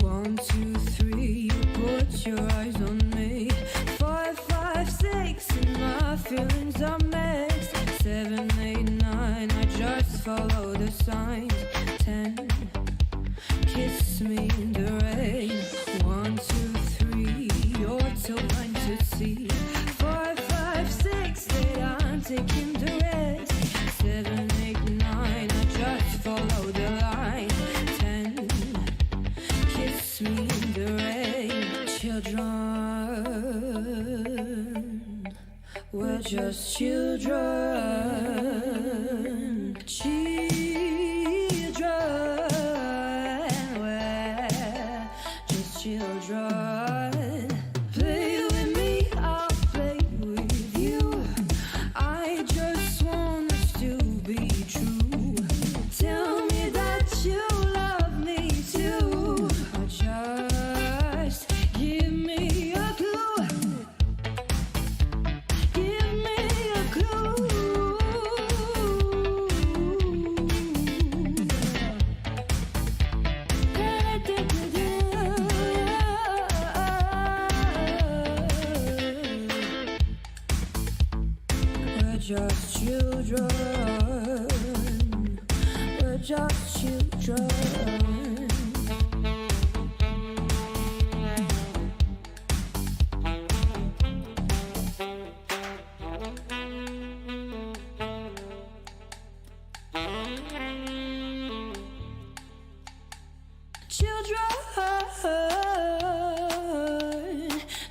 1, 2, 3, put your eyes on me. 5, 5, 6, and my feelings are mixed. 7, 8, 9, I just follow the signs. 10, kiss me in the rain. 1, 2, 3, you're too blind to see. 4, 5, 6, 8, I'm taking the risk. 7, 8, 9, I just follow the line. 10, kiss me in the rain. Children, we're just children. Children, we're just children. Play with me, I'll play with you. I just want us to be true. Tell me that you love me too. Or just give me a clue. Give me a clue. We're just children. We're just children.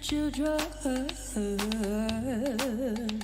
Children, children.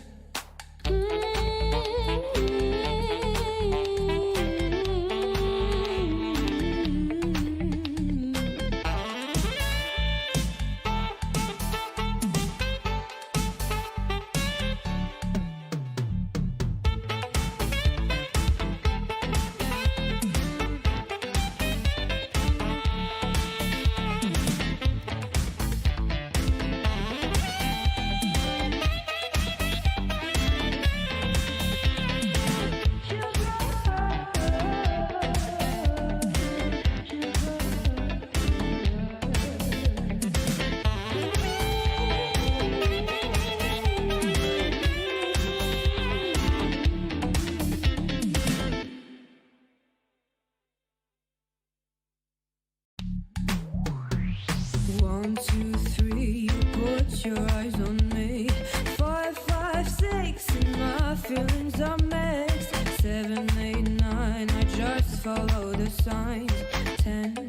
One, 2, 3, put your eyes on me. 5, 5, 6, and my feelings are mixed. 7, 8, 9, I just follow the signs. 10,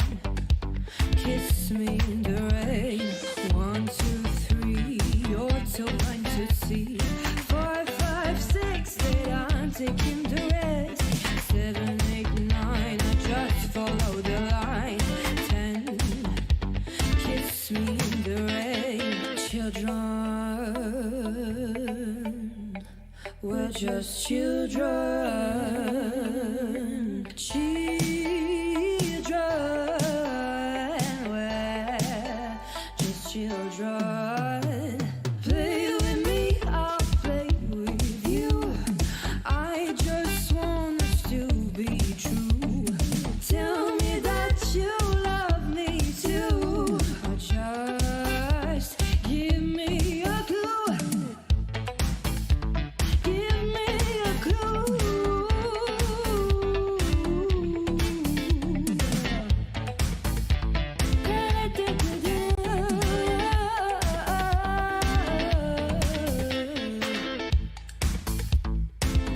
kiss me in the rain. 1, 2, 3, you're too blind to see. 4, 5, 6, 8, I'm taking the risk. 7, 8, 9, I just follow the line. 10, kiss me in the rain. Children, we're just children. Children, we're just children. Play with me, I'll play with you. I just want us to be true. Tell me that you love me too. Or just give me a clue. Give me a clue.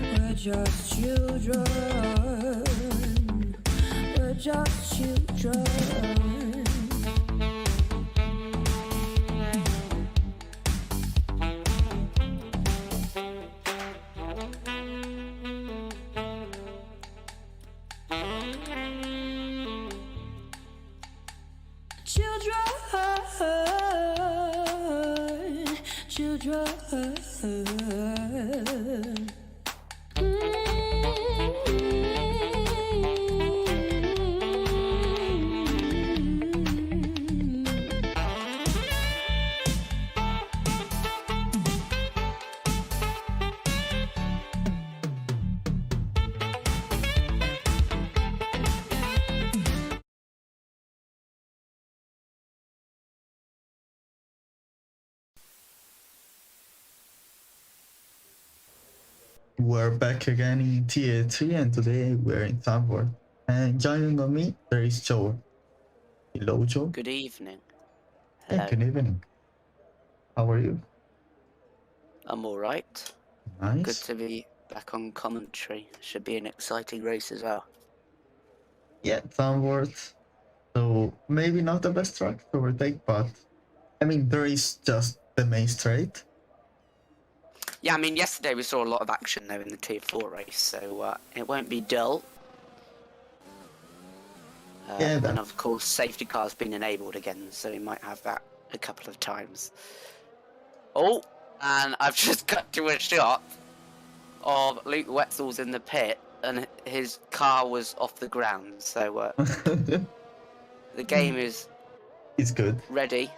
We're just children. We're just children. Children, children. we're back again in Tier 3 and today we're in Zandvoort. And joining on me, there is Joe. Hello, Joe. Good evening. Hey, Hello. good evening. How are you? I'm alright. Nice. Good to be back on commentary. Should be an exciting race as well. Yeah, Zandvoort. So maybe not the best track to overtake, but I mean, there is just the main straight. Yeah, I mean, yesterday we saw a lot of action though in the Tier 4 race, so it won't be dull. And of course, safety car's been enabled again, so we might have that a couple of times. Oh, and I've just cut to a shot of Luke Wetzel's in the pit, and his car was off the ground, so the game is It's good. ready.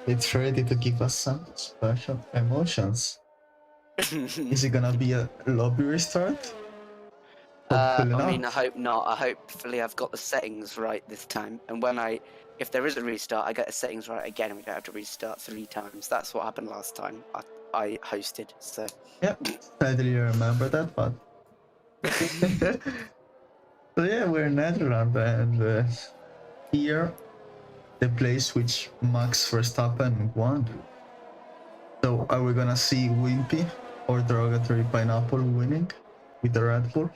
It's ready to give us some special emotions. Is it gonna be a lobby restart? I mean, I hope not. Hopefully I've got the settings right this time. And if there is a restart, I get the settings right again and we don't have to restart 3 times. That's what happened last time I hosted, so. Yep, sadly I remember that, but... So yeah, we're in Netherlands and here, the place which Max Verstappen won. So are we gonna see Wimpy or Derogatory Pineapple winning with the Red Bull?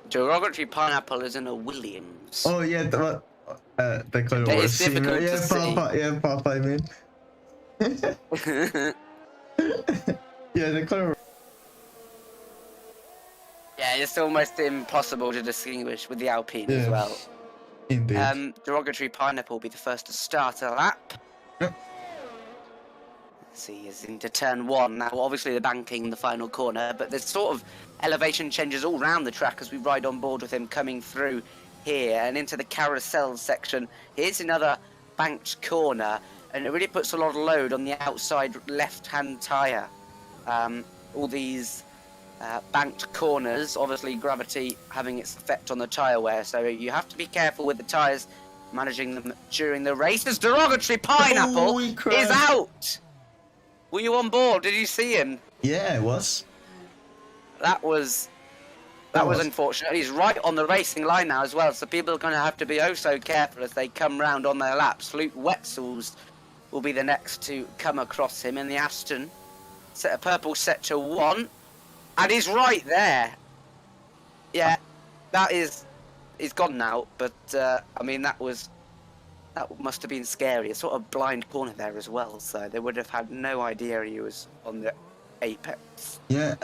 Derogatory Pineapple is in a Williams. Oh yeah, the color It was is difficult to see. Papa, I mean. Yeah, the color. Yeah, it's almost impossible to distinguish with the Alpine as well. Indeed. Derogatory Pineapple will be the first to start a lap. Yep. Let's see, he's into turn 1 now. Obviously, the banking in the final corner, but there's sort of elevation changes all around the track as we ride on board with him coming through here and into the carousel section. Here's another banked corner, and it really puts a lot of load on the outside left-hand tyre. All these banked corners, obviously gravity having its effect on the tyre wear, so you have to be careful with the tyres, managing them during the race. As Derogatory Pineapple is out! Were you on board? Did you see him? Yeah, I was. That was unfortunate. He's right on the racing line now as well, so people are going to have to be oh so careful as they come round on their laps. Luke Wetzel's will be the next to come across him in the Aston. Set a purple sector 1, and he's right there. Yeah, he's gone now, but I mean that must have been scary. A sort of blind corner there as well, so they would have had no idea he was on the apex. Yeah,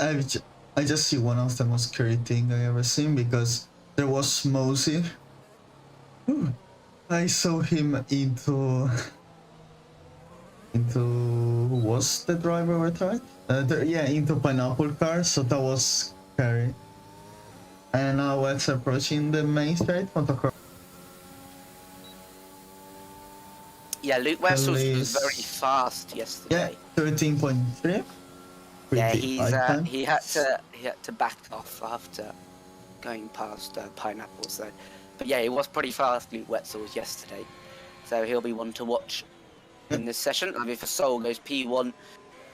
I just see one of the most scary thing I ever seen, because there was Mosey. I saw him into who was the driver retired? Yeah, into Pineapple car, so that was scary. And now it's approaching the main straight on the car. Yeah, Luke Wessels was very fast yesterday. Yeah, 13.3. Yeah, he had to back off after going past Pineapple. So, but yeah, he was pretty fast, Luke Wetzel's yesterday. So he'll be one to watch in this session. I mean, for Soul goes P1,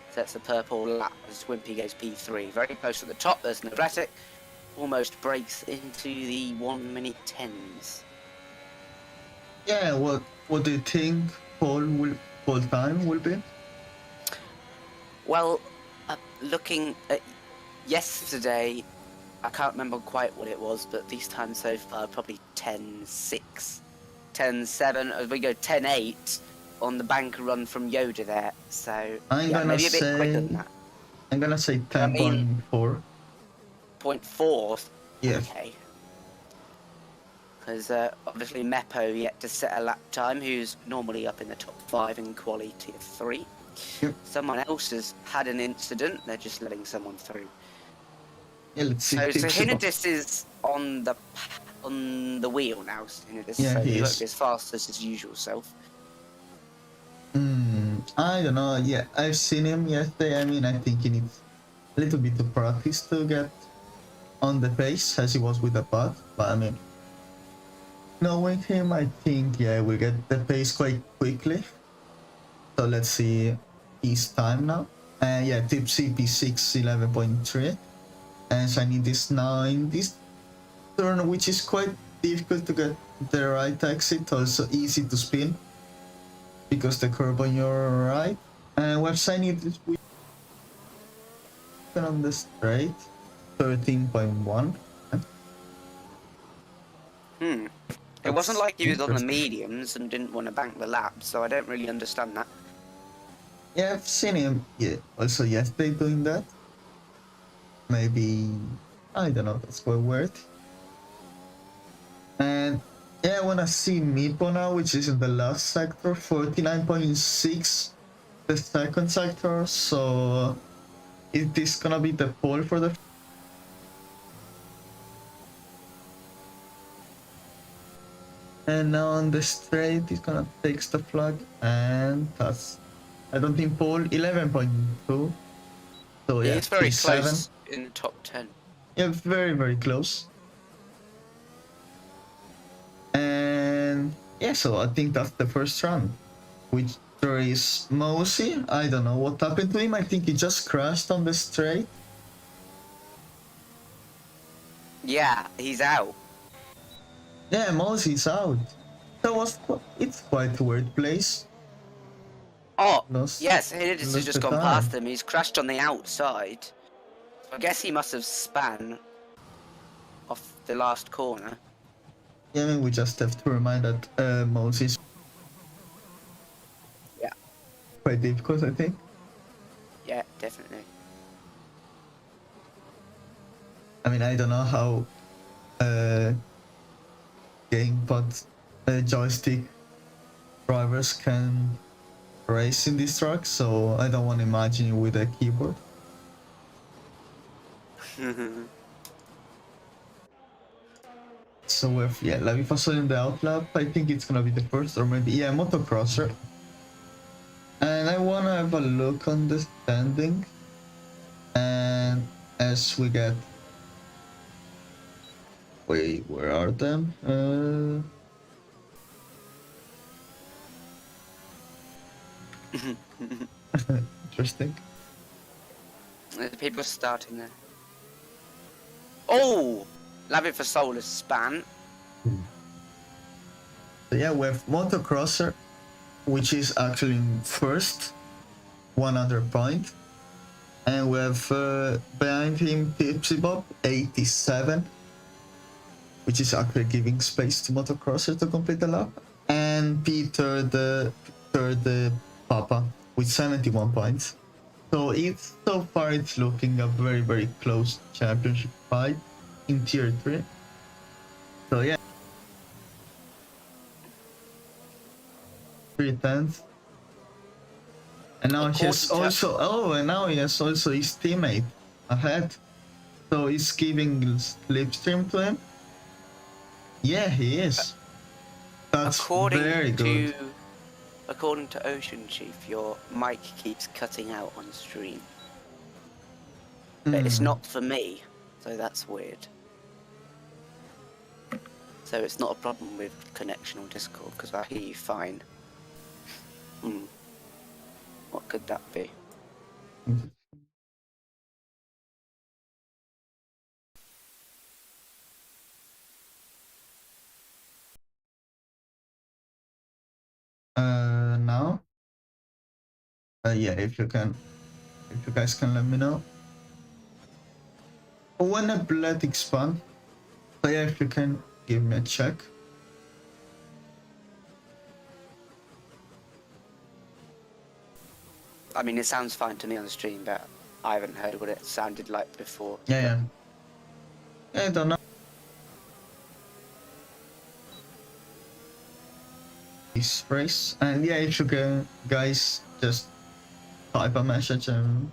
sets the purple lap as Wimpy goes P3. Very close to the top. There's Nevratic, almost breaks into the 1 minute 10s. Yeah, what do you think pole time will be? Well, looking at yesterday, I can't remember quite what it was, but these times so far probably 10.6, 10.7, as we go 10.8 on the bank run from Yoda there. So yeah, maybe a bit quicker than that. I'm gonna say 10.4. 0.4? Yeah. Okay. Because obviously Meppo yet to set a lap time, who's normally up in the top 5 in quality Tier 3. Yep. Someone else has had an incident, they're just letting someone through. Yeah, let's see. So Hinidis is on the wheel now, Hinidis, yeah, so he won't be as fast as his usual self. I don't know, yeah, I've seen him yesterday. I mean, I think he needs a little bit of practice to get on the pace as he was with the pad, but I mean, knowing him, I think, yeah, we'll get the pace quite quickly. So let's see his time now. Yeah, Tipsy P6 11.3. And Shiny this 9. This turn, which is quite difficult to get the right exit, also easy to spin because the curve on your right. And we're Shiny this week on the straight 13.1. It wasn't like he was on the interesting. mediums and didn't want to bank the lap, so I don't really understand that. Yeah, I've seen him also yesterday doing that. Maybe, I don't know, that's quite weird. And yeah, I wanna see Meepo now, which is in the last sector, 49.6, the second sector, so is this gonna be the pole for the... And now on the straight, he's gonna take the flag and pass. I don't think pole 11.2. So yeah, He's very P7. close in the top 10. Yeah, very, very close. And yeah, so I think that's the first run. Which there is Mosey. I don't know what happened to him. I think he just crashed on the straight. Yeah, he's out. Yeah, Mosey's out. It's quite a weird place. Oh, Lost- yes, it has lost just the gone time. past him. He's crashed on the outside. I guess he must have span off the last corner. Yeah, I mean, we just have to remind that Mosey's Yeah. quite difficult, I think. Yeah, definitely. I mean, I don't know how gamepad joystick drivers can race in this track, so I don't want to imagine it with a keyboard. So with Lavifasol in the outlap, I think it's gonna be the first, or maybe motocrosser. And I wanna have a look on the standing, and as we get... Wait, where are them? Interesting. The people starting there. Oh! Lavi for Soulless span. So yeah, we have motocrosser, which is actually in first, 100 point. And we have behind him Tipsy Bob, 87, which is actually giving space to motocrosser to complete the lap. And Peter, the third Papa, with 71 points. So so far it's looking a very, very close championship fight in tier 3. So yeah. 3/10. And now he has also his teammate ahead. So he's giving Slipstream to him. Yeah, he is. That's very good. According to Ocean Chief, your mic keeps cutting out on stream. But it's not for me, so that's weird. So it's not a problem with connection on Discord, because I hear you fine. What could that be? Now? Yeah, if you guys can let me know. When a blood expand, so yeah, if you can give me a check. I mean, it sounds fine to me on the stream, but I haven't heard what it sounded like before. Yeah. I don't know. This race, and yeah, if you can, guys, just type a message and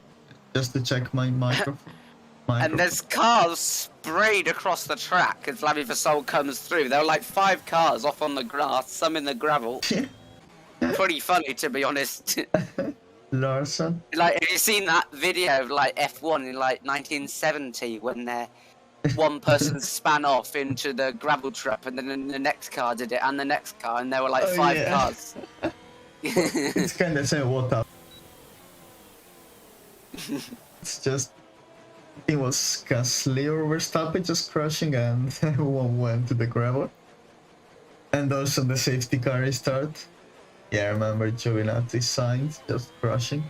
just to check my microphone. And there's cars sprayed across the track as Lavi for Soul comes through. There were like 5 cars off on the grass, some in the gravel. Pretty funny, to be honest. Larson. Like, have you seen that video of like F1 in like 1970 when one person span off into the gravel trap and then the next car did it and the next car and there were like 5 cars. It's kind of saying what up. It's just, it was Gasly or Verstappen just crashing and everyone went to the gravel. And also the safety car restart. Yeah, I remember Giovinazzi Sainz just crashing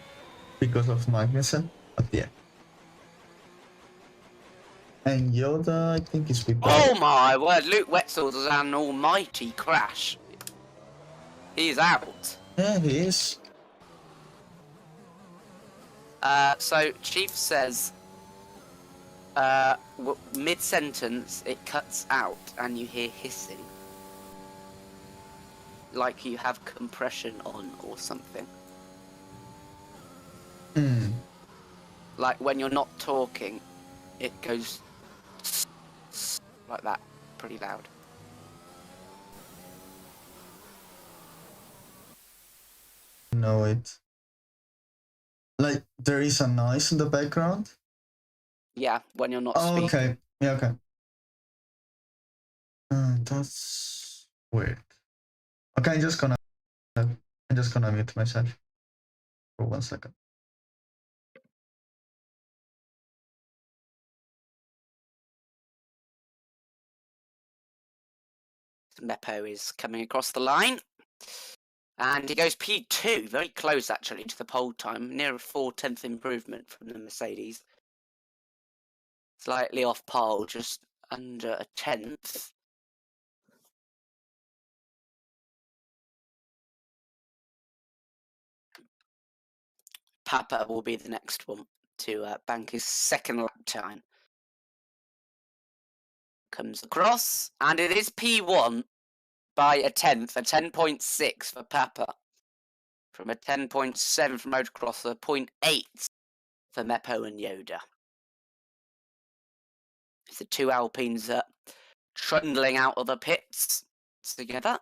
because of Magnussen. But yeah. And Yoda, I think, is with Oh my word, Luke Wetzel does an almighty crash. He's out. Yeah, he is. So Chief says, mid-sentence it cuts out and you hear hissing. Like you have compression on or something. Like when you're not talking, it goes like that, pretty loud. Know it. Like there is a noise in the background. Yeah, when you're not Oh, speaking. okay. Yeah, okay. That's weird. Okay, I'm just gonna mute myself for 1 second. Meppo is coming across the line. And he goes P2, very close actually to the pole time, near a 4/10 improvement from the Mercedes. Slightly off pole, just under a 10th. Papa will be the next one to bank his second lap time. Comes across, and it is P1 by a 10th, a 10.6 for Papa. From a 10.7 from Motocross, a 0.8 for Meppo and Yoda. It's the two Alpines trundling out of the pits together.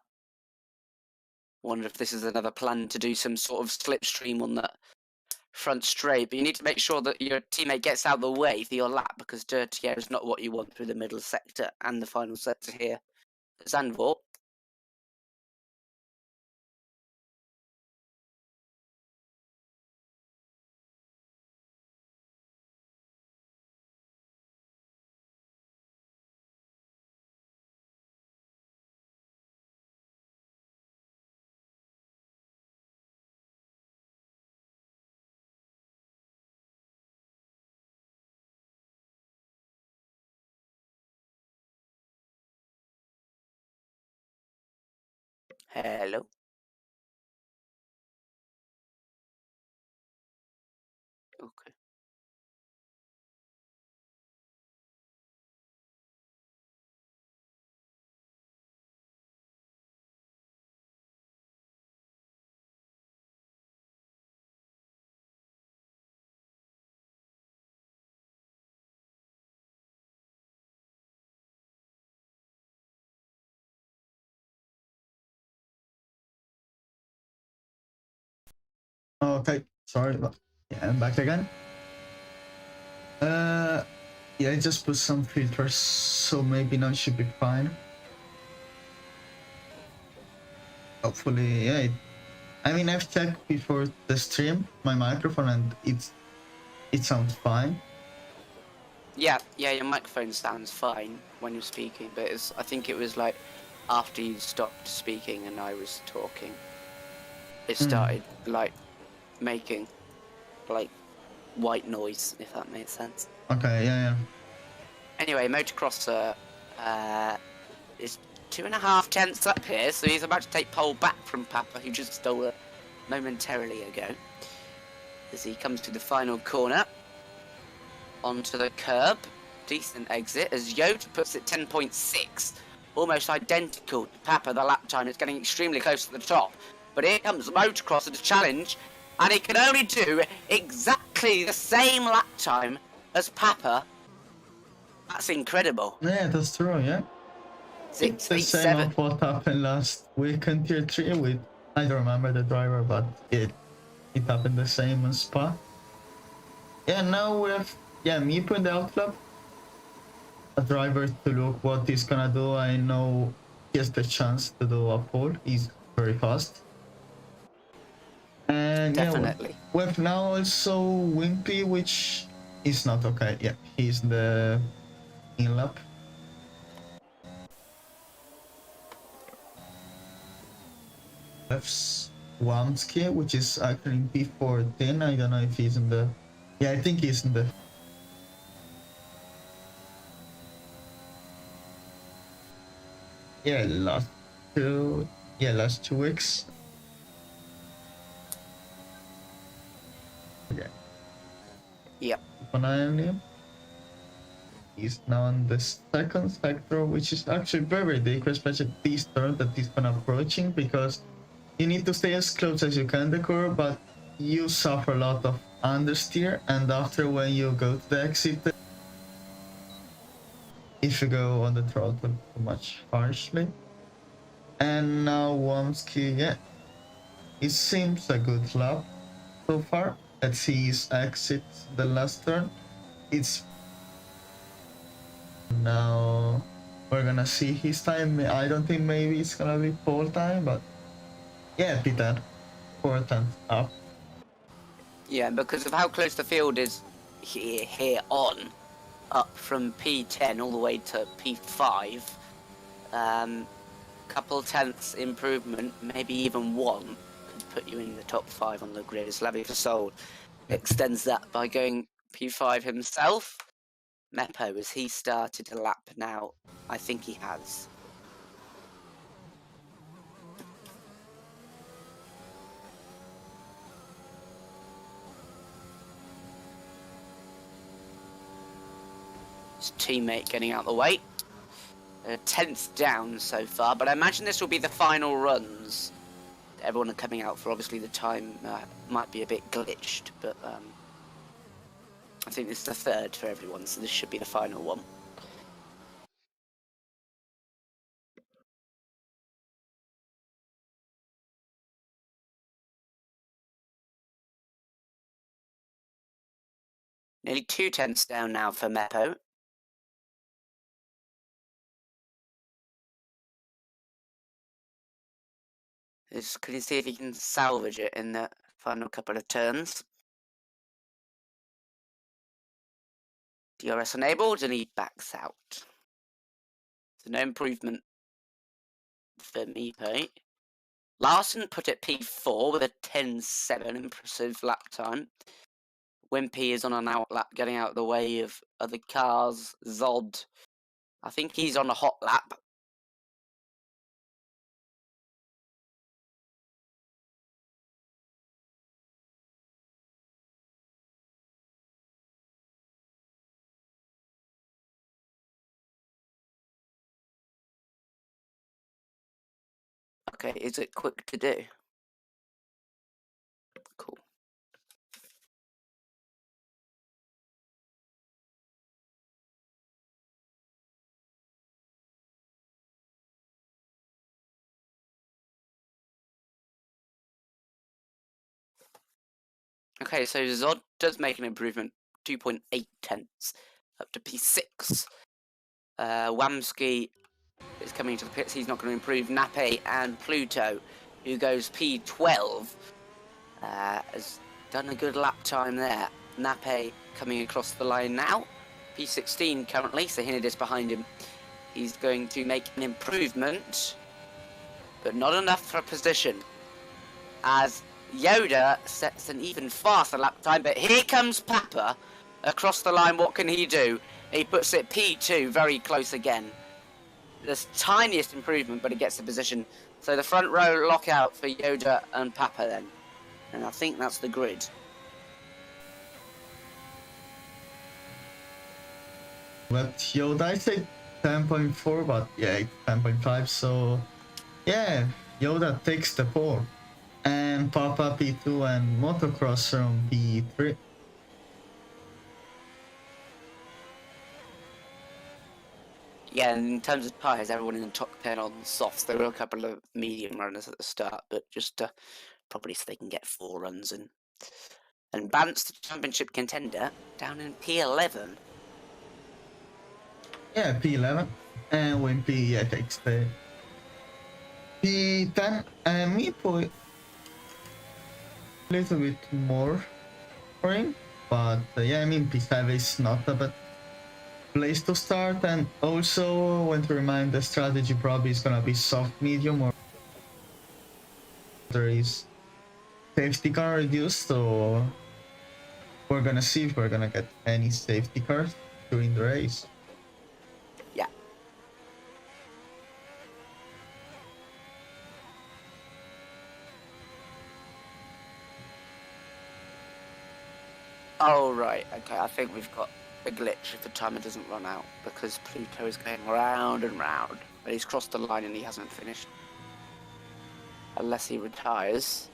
Wonder if this is another plan to do some sort of slipstream on that front straight, but you need to make sure that your teammate gets out of the way for your lap, because dirty air is not what you want through the middle sector and the final sector here at Zandvoort. Hello. Okay. Okay, sorry. Yeah, I'm back again. Yeah, I just put some filters, so maybe now it should be fine. Hopefully, yeah. I mean, I've checked before the stream my microphone, and it sounds fine. Yeah, your microphone sounds fine when you're speaking, but I think it was like after you stopped speaking and I was talking, it started like making like white noise, if that makes sense. Okay, yeah. Anyway, Motocross is 2.5 tenths up here, so he's about to take pole back from Papa, who just stole it momentarily ago. As he comes to the final corner, onto the curb, decent exit, as Yoda puts it 10.6, almost identical to Papa. The lap time is getting extremely close to the top, but here comes Motocross at the challenge, and he can only do exactly the same lap time as Papa. That's incredible. Yeah, that's true, yeah. It's the same of what happened last week in Tier 3 with, I don't remember the driver, but it happened the same in Spa. Yeah, now we have, Mipo in the outclub. A driver to look what he's gonna do. I know he has the chance to do a pole. He's very fast. And Definitely. yeah, we have now also Wimpy, which is not okay. Yeah, he's the in lap. F's Wamsky, which is actually in P14. I don't know if he's in the. Yeah, I think he's in the. Yeah, last 2 weeks. Yeah. Yep. Keep an eye on him. He's now on the second sector, which is actually very dangerous, especially this turn that he's been approaching, because you need to stay as close as you can to the curve, but you suffer a lot of understeer, and after when you go to the exit, if you go on the throttle too much harshly. And now Wamsky, yeah, it seems a good lap so far. Let's see his exit the last turn. It's now we're gonna see his time. I don't think maybe it's gonna be pole time, but yeah, P10, 4th up. Yeah, because of how close the field is here on, up from P10 all the way to P5, couple tenths improvement, maybe even one, could put you in the top 5 on the grid. Slavi for Soul extends that by going P5 himself. Meppo, has he started a lap now? I think he has. His teammate getting out of the way. 10th down so far, but I imagine this will be the final runs. Everyone are coming out for, obviously the time might be a bit glitched, but I think this is the 3rd for everyone, so this should be the final one. Nearly 2 tenths down now for Meppo. Can you see if he can salvage it in the final couple of turns? DRS enabled, and he backs out. So no improvement for Meppo. Larson put it P4 with a 10.7, impressive lap time. Wimpy is on an outlap, getting out of the way of other cars. Zod, I think he's on a hot lap. Okay, is it quick to do? Cool. Okay, so Zod does make an improvement, 2.8 tenths, up to P6. Wamsky is coming to the pits, he's not going to improve. Nape and Pluto, who goes P12, has done a good lap time there. Nape coming across the line now, P16 currently, so Hinid is behind him. He's going to make an improvement, but not enough for a position, as Yoda sets an even faster lap time. But here comes Papa across the line. What can he do? He puts it P2, very close again. The tiniest improvement, but it gets the position. So the front row lockout for Yoda and Papa then. And I think that's the grid. But Yoda, I say 10.4, but yeah, it's 10.5, so yeah, Yoda takes the pole. And Papa P2 and Motocross from P3. Yeah, and in terms of tyres, everyone in the top 10 on softs. There were a couple of medium runners at the start, but just probably so they can get 4 runs in. And Bant's the championship contender down in P11. Yeah, P11. And Wimpy, yeah, takes the P10. And Meepo, a little bit more for him. But yeah, I mean, P5 is not a bad place to start. And also, want to remind the strategy probably is gonna be soft medium, or there is safety car reduced. So we're gonna see if we're gonna get any safety cars during the race. Yeah. Oh, right. Okay, I think we've got a glitch if the timer doesn't run out, because Pluto is going round and round. But he's crossed the line and he hasn't finished. Unless he retires.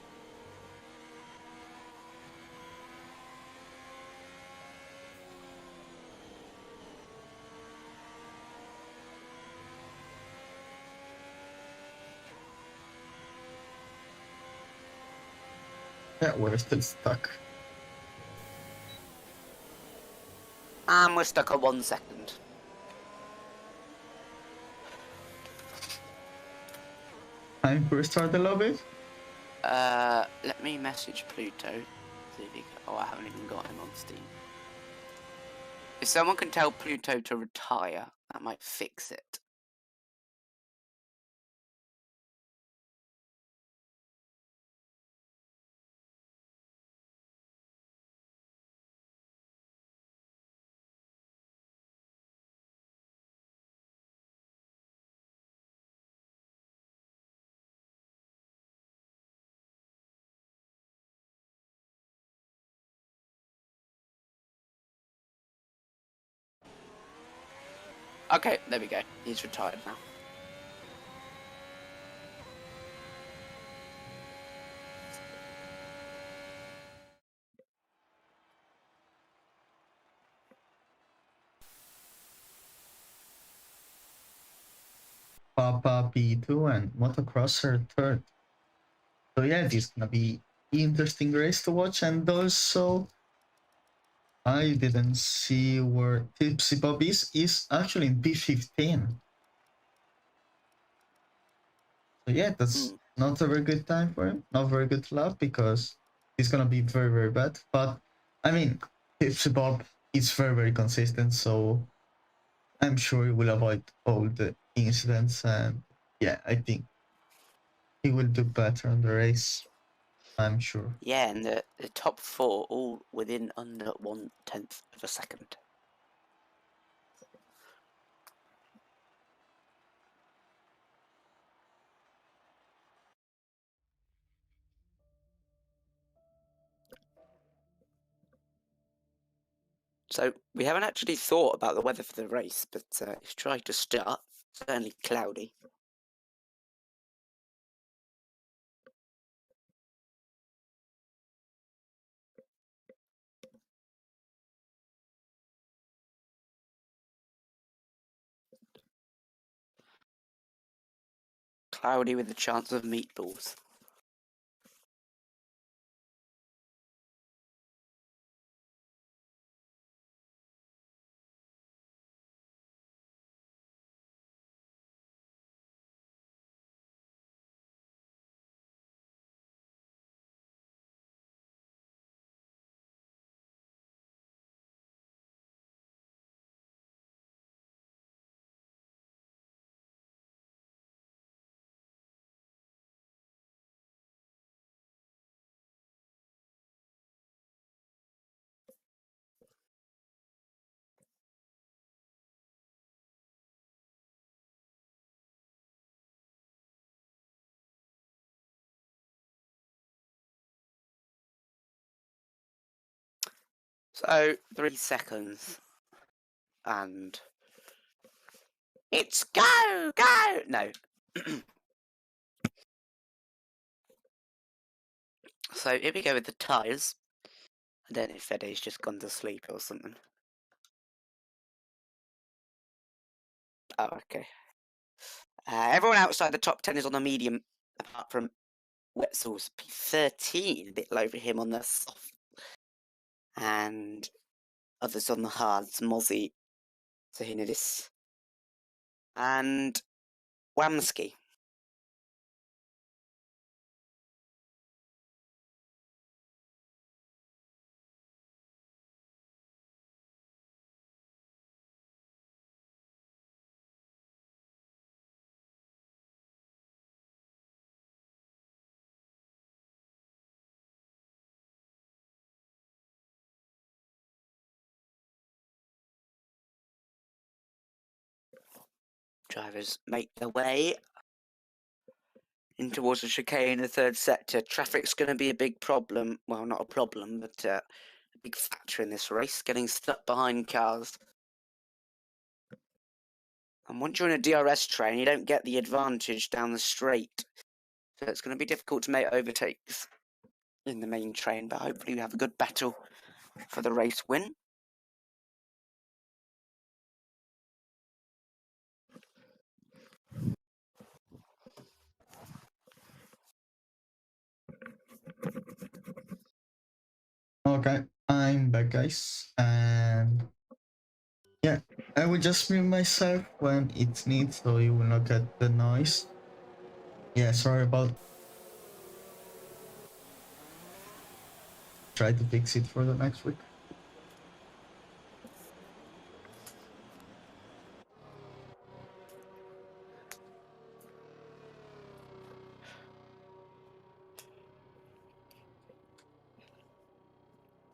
Yeah, we're still stuck. And we're stuck at 1 second. Time to restart the lobby. Let me message Pluto. See if he can... Oh, I haven't even got him on Steam. If someone can tell Pluto to retire, that might fix it. Okay, there we go. He's retired now. Papa P2 and Motocrosser third. So yeah, this is gonna be interesting race to watch. And also, I didn't see where Tipsy Bob is actually in P15. So yeah, that's not a very good time for him. Not very good lap, because he's gonna be very, very bad. But I mean, Tipsy Bob is very, very consistent, so I'm sure he will avoid all the incidents. And yeah, I think he will do better on the race. I'm sure. Yeah, and the top 4 all within under 1/10 of a second. So we haven't actually thought about the weather for the race, but it's tried to start. Certainly cloudy. Cloudy with a chance of meatballs. So 3 seconds. And it's go! No. So here we go with the tyres. I don't know if Fede's just gone to sleep or something. Oh, okay. Everyone outside the top 10 is on the medium, apart from Wetzel's P13, a bit low for him on the soft. And others on the hards, Mozzie, Zahinidis, and Wamsky. Drivers make their way in towards the chicane in the third sector. Traffic's going to be a big problem. Well, not a problem, but a big factor in this race, getting stuck behind cars. And once you're in a DRS train, you don't get the advantage down the straight. So it's going to be difficult to make overtakes in the main train, but hopefully we have a good battle for the race win. Okay, I'm back, guys, and yeah, I will just mute myself when it's needed, so you will not get the noise. Yeah, sorry about. Try to fix it for the next week.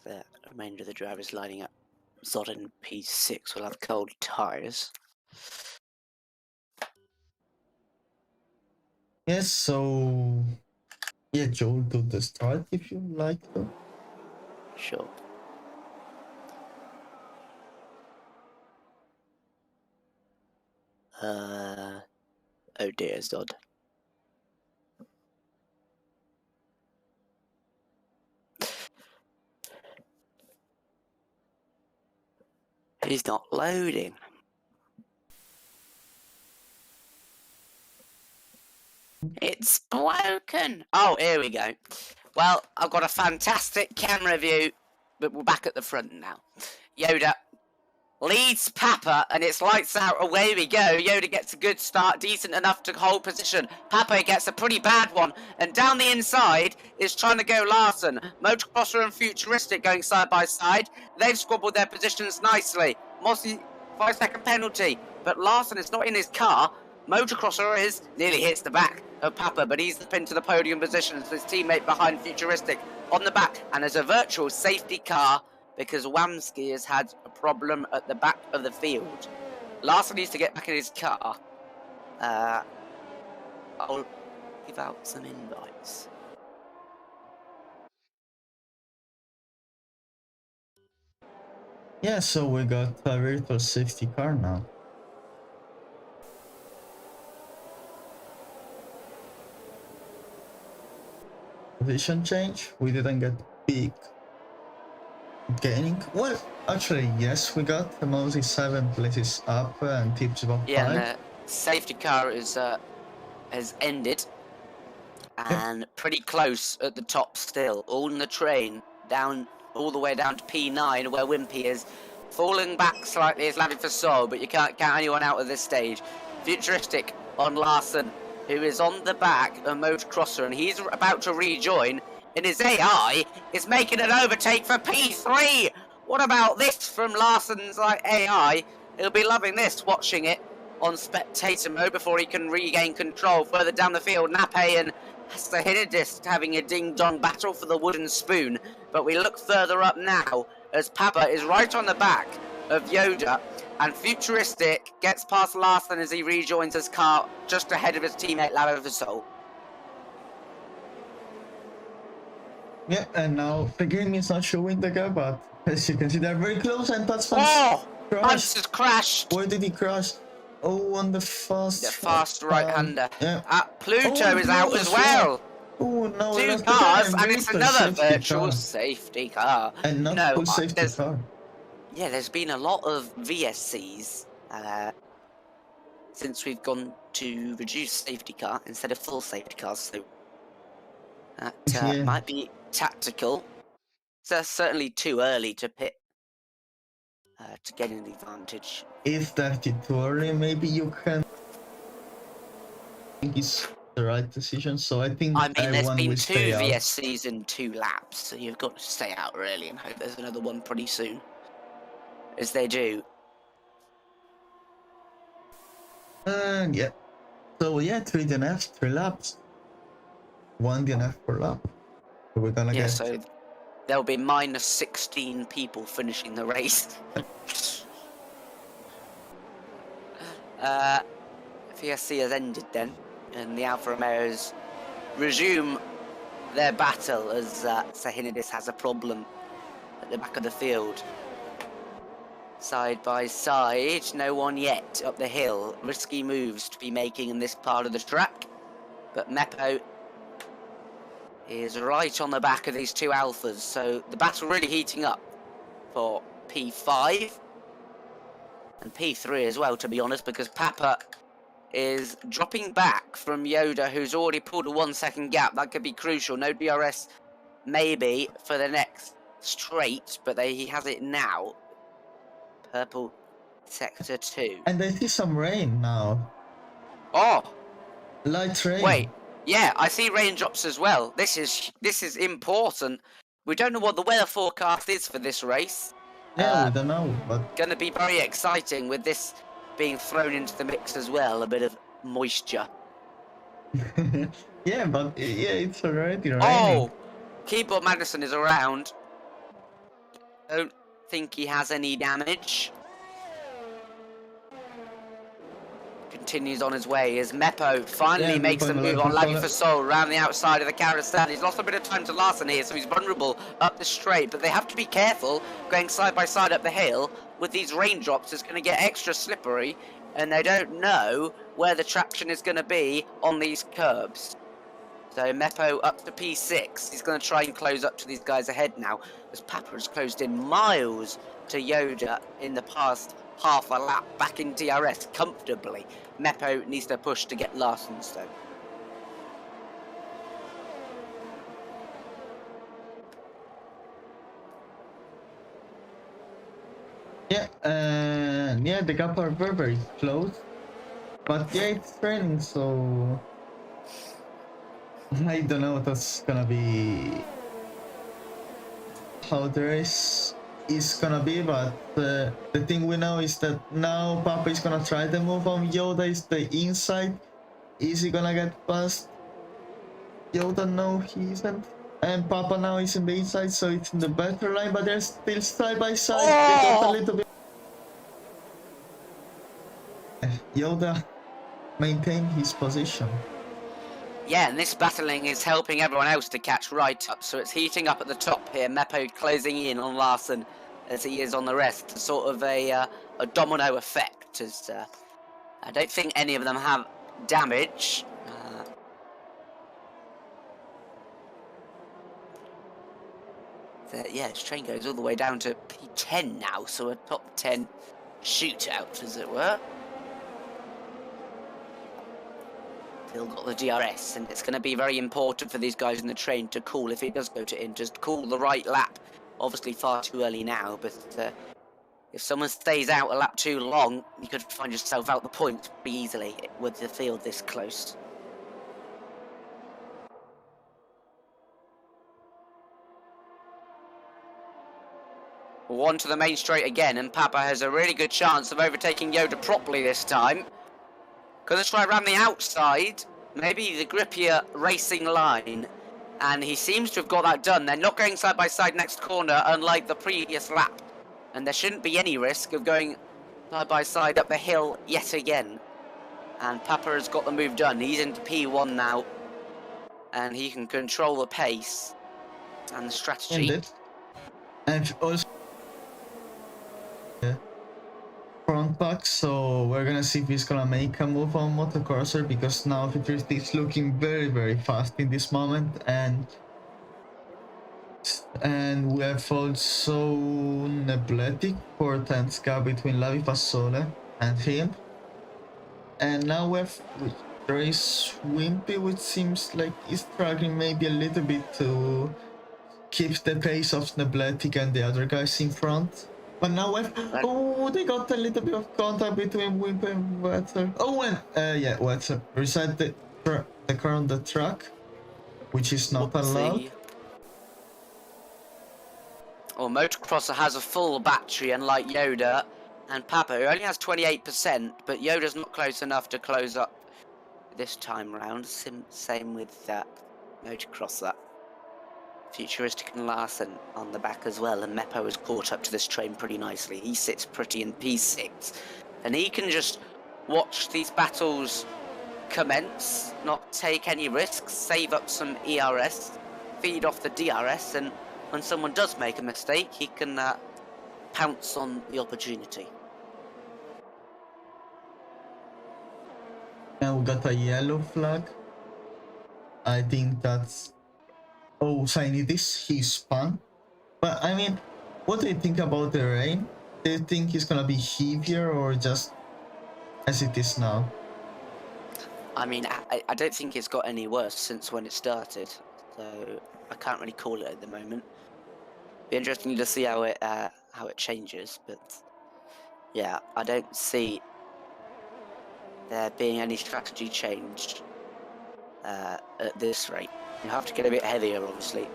The remainder of the drivers lining up. Zod and P6 will have cold tyres. Yes, so yeah, Joel, do the start if you like to. Sure. Oh dear, Zod. He's not loading. It's broken. Oh, here we go. Well, I've got a fantastic camera view, but we're back at the front now. Yoda leads Papa, and it's lights out. Away we go. Yoda gets a good start, decent enough to hold position. Papa gets a pretty bad one, and down the inside is trying to go Larson. Motocrosser and Futuristic going side by side. They've squabbled their positions nicely. Mossy, 5-second penalty, but Larson is not in his car. Motocrosser is, nearly hits the back of Papa, but he's pinned to the podium position as his teammate behind Futuristic on the back, and there's a virtual safety car because Wamsky has had a problem at the back of the field. Larson needs to get back in his car. I'll give out some invites. Yeah, so we got a virtual safety car now. Position change, we didn't get big gaining. Well, actually, yes, we got the Mosey 7 places up and tips above 5. Yeah, and the safety car is has ended, and pretty close at the top still. All in the train, down all the way down to P9, where Wimpy is. Falling back slightly is Lavi for Soul, but you can't count anyone out at this stage. Futuristic on Larson, who is on the back of Motocrosser, and he's about to rejoin. And his AI is making an overtake for P3. What about this from Larson's AI? He'll be loving this, watching it on spectator mode before he can regain control. Further down the field, Nape and Sahidis having a ding-dong battle for the wooden spoon. But we look further up now as Papa is right on the back of Yoda, and Futuristic gets past Larson as he rejoins his car just ahead of his teammate Lava Soul. Yeah, and now the game is not showing the gap, but as you can see, they're very close, and that's Oh! crashed. Just crashed! Where did he crash? Oh, on the fast... The fast right-hander. Yeah. Pluto is out as well! Oh, no, Two that's cars, the and it's another virtual car. safety car. And not No, full safety car. Yeah, there's been a lot of VSCs since we've gone to reduced safety car instead of full safety cars, so that might be tactical. So certainly too early to pit to get an advantage. If that's too early, maybe you can think it's the right decision. So I think I mean, there's been 2 stay out. VSCs in 2 laps, so you've got to stay out early and hope there's another one pretty soon. As they do. And yeah. So yeah, 3 DNFs, 3 laps. 1 DNF per lap. So we're gonna get... So there'll be minus 16 people finishing the race. VSC has ended then, and the Alfa Romeos resume their battle as Sahinidis has a problem at the back of the field. Side by side, no one yet up the hill. Risky moves to be making in this part of the track, but Meppo is right on the back of these two Alphas, so the battle really heating up for P5 and P3 as well, to be honest, because Papa is dropping back from Yoda, who's already pulled a 1 second gap. That could be crucial. No DRS maybe for the next straight, but he has it now. Purple sector 2. And I see some rain now. Oh, Light rain. wait. Yeah, I see raindrops as well. This is important. We don't know what the weather forecast is for this race. Yeah, we don't know, but Going to be very exciting with this being thrown into the mix as well. A bit of moisture. yeah, but yeah, it's already raining. Oh, Keyboard Madison is around. Don't think he has any damage. Continues on his way as Meppo finally makes a move on Laggy for Soul around the outside of the carousel. He's lost a bit of time to Larson here, so he's vulnerable up the straight, but they have to be careful going side by side up the hill. With these raindrops, it's going to get extra slippery, and they don't know where the traction is going to be on these curbs. So Meppo up to P6. He's going to try and close up to these guys ahead now, as Papa has closed in miles to Yoda in the past half a lap back in DRS comfortably. Meppo needs to push to get Larson's though. Yeah, yeah, the gap are very, very close. But yeah, it's raining, so I don't know what's gonna be, how the race is gonna be, but the thing we know is that now Papa is gonna try the move on Yoda. Is the inside, is he gonna get past Yoda? No, he isn't, and Papa now is in the inside, so it's in the better line, but they're still side by side. They got a little bit. Yoda maintain his position. Yeah, and this battling is helping everyone else to catch right up, so it's heating up at the top here. Meppo closing in on Larson as he is on the rest. Sort of a domino effect, as I don't think any of them have damage. Yeah, his train goes all the way down to P10 now, so a top 10 shootout, as it were. Still got the DRS, and it's going to be very important for these guys in the train to call, if it does go to in, just call the right lap. Obviously far too early now, but if someone stays out a lap too long, you could find yourself out the points pretty easily with the field this close. One to the main straight again, and Papa has a really good chance of overtaking Yoda properly this time. Gonna try around the outside, maybe the grippier racing line, and he seems to have got that done. They're not going side by side next corner, unlike the previous lap, and there shouldn't be any risk of going side by side up the hill yet again. And Papa has got the move done. He's into P1 now, and he can control the pace and the strategy. And also front pack, so we're gonna see if he's gonna make a move on motocrosser, because now Futurist is looking very, very fast in this moment, and we have also Nebletic for 10th gap between Lavi Fasole and him, and now we have there is Wimpy, which seems like he's struggling maybe a little bit to keep the pace of Nebletic and the other guys in front. But now they got a little bit of contact between Wimpy and Wetzer. Oh, and yeah, Wetzer reset the car on the track, which is not allowed. Well, Motocrosser has a full battery, unlike Yoda and Papa, who only has 28%, but Yoda's not close enough to close up this time round. Same with Motocrosser. Futuristic and Larson on the back as well, and Meppo has caught up to this train pretty nicely. He sits pretty in P6, and he can just watch these battles commence, not take any risks, save up some ERS, feed off the DRS, and when someone does make a mistake, he can pounce on the opportunity. Now we got a yellow flag. I think that's... Oh, Cyanidis, he spun. But I mean, what do you think about the rain? Do you think it's gonna be heavier or just as it is now? I mean, I don't think it's got any worse since when it started, so I can't really call it at the moment. Be interesting to see how it changes, but yeah, I don't see there being any strategy changed at this rate. You have to get a bit heavier, obviously.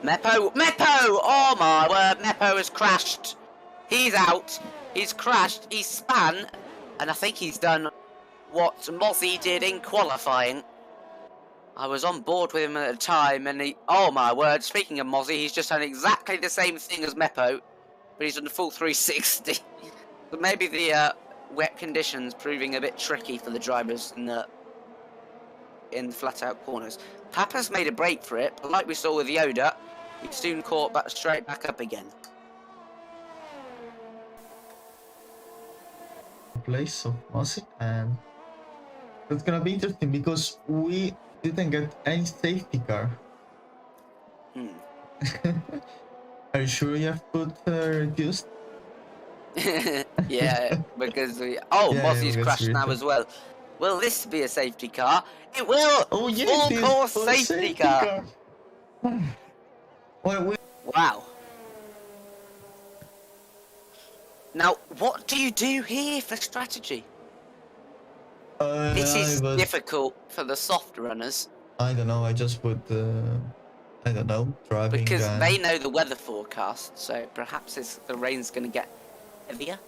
Meppo! Oh my word, Meppo has crashed. He's out. He's crashed. He's span, and I think he's done what Mozzie did in qualifying. I was on board with him at the time, and he... Oh my word, speaking of Mozzie, he's just done exactly the same thing as Meppo, but he's done a full 360. So maybe the wet conditions proving a bit tricky for the drivers in the flat-out corners. Papa's made a break for it, but like we saw with Yoda, he soon caught straight back up again. Place of Mozzie, and it's gonna be interesting because we didn't get any safety car. Are you sure you have put reduced? Yeah, because Mozzie's crashed now as well. Will this be a safety car? It will! Oh yeah, Full course safety car! Wow. Now, what do you do here for strategy? This is difficult for the soft runners. I don't know, I just put, I don't know, driving... Because they know the weather forecast, so perhaps the rain's going to get heavier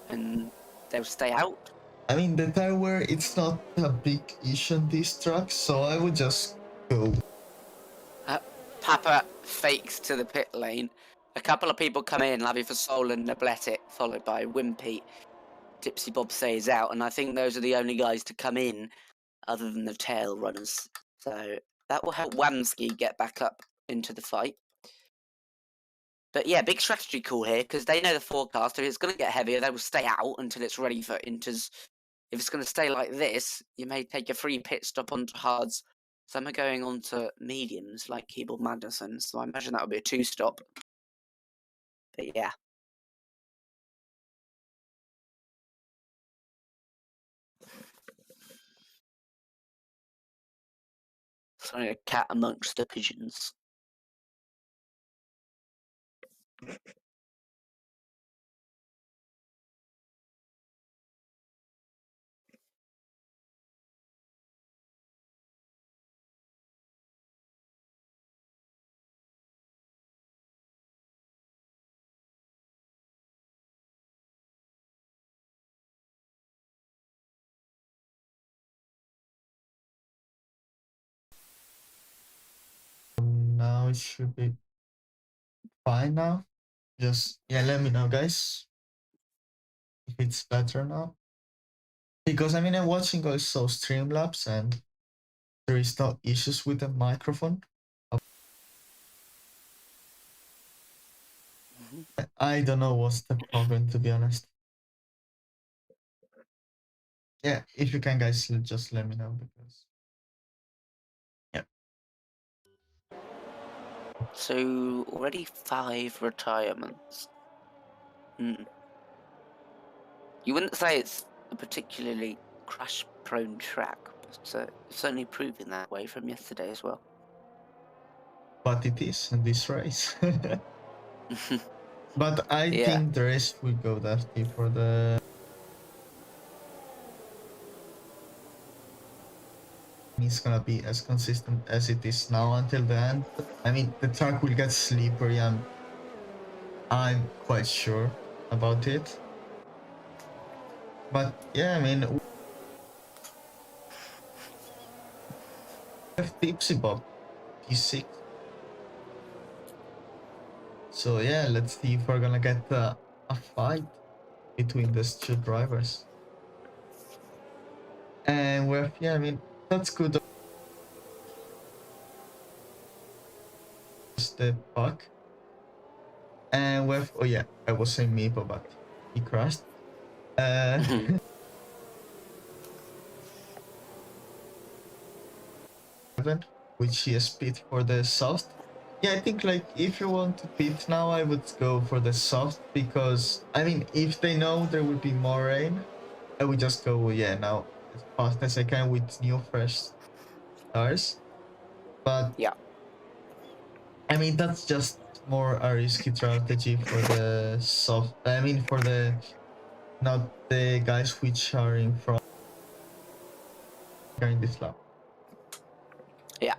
and they'll stay out. I mean, the tire wear, it's not a big issue on this track, so I would just go. Papa fakes to the pit lane. A couple of people come in, Lavi for Sol and Nabletic, followed by Wimpy. Tipsy Bob stays out, and I think those are the only guys to come in other than the tail runners. So that will help Wamsky get back up into the fight. But yeah, big strategy call here, because they know the forecast. If it's going to get heavier, they will stay out until it's ready for inters. If it's going to stay like this, you may take a free pit stop onto hards. Some are going on to mediums, like Keyboard Madison, so I imagine that would be a 2-stop. But yeah. Sorry, a cat amongst the pigeons. Now it should be fine now. Just, yeah, let me know, guys, if it's better now. Because, I mean, I'm watching also Streamlabs and there is no issues with the microphone. I don't know what's the problem, to be honest. Yeah, if you can, guys, just let me know, because... Yeah. So, already 5 retirements. You wouldn't say it's a particularly crash-prone track, but it's certainly proving that way from yesterday as well. But it is in this race. But I think the race will go dirty for the... It's gonna be as consistent as it is now until the end. I mean, the track will get slippery, and I'm quite sure about it. But yeah, I mean, we have Tipsy Bob, P6. So yeah, let's see if we're gonna get a fight between these two drivers. And with, yeah, I mean, that's good. The puck. And with, oh yeah, I was saying Meepo, but he crashed. Which he has pit for the soft. Yeah, I think like if you want to pit now, I would go for the soft because I mean, if they know there will be more rain, I would just go, yeah, now as fast as I can with new fresh tires. But Yeah. I mean, that's just more a risky strategy for the soft. I mean, for the not the guys which are in front during this lap. Yeah.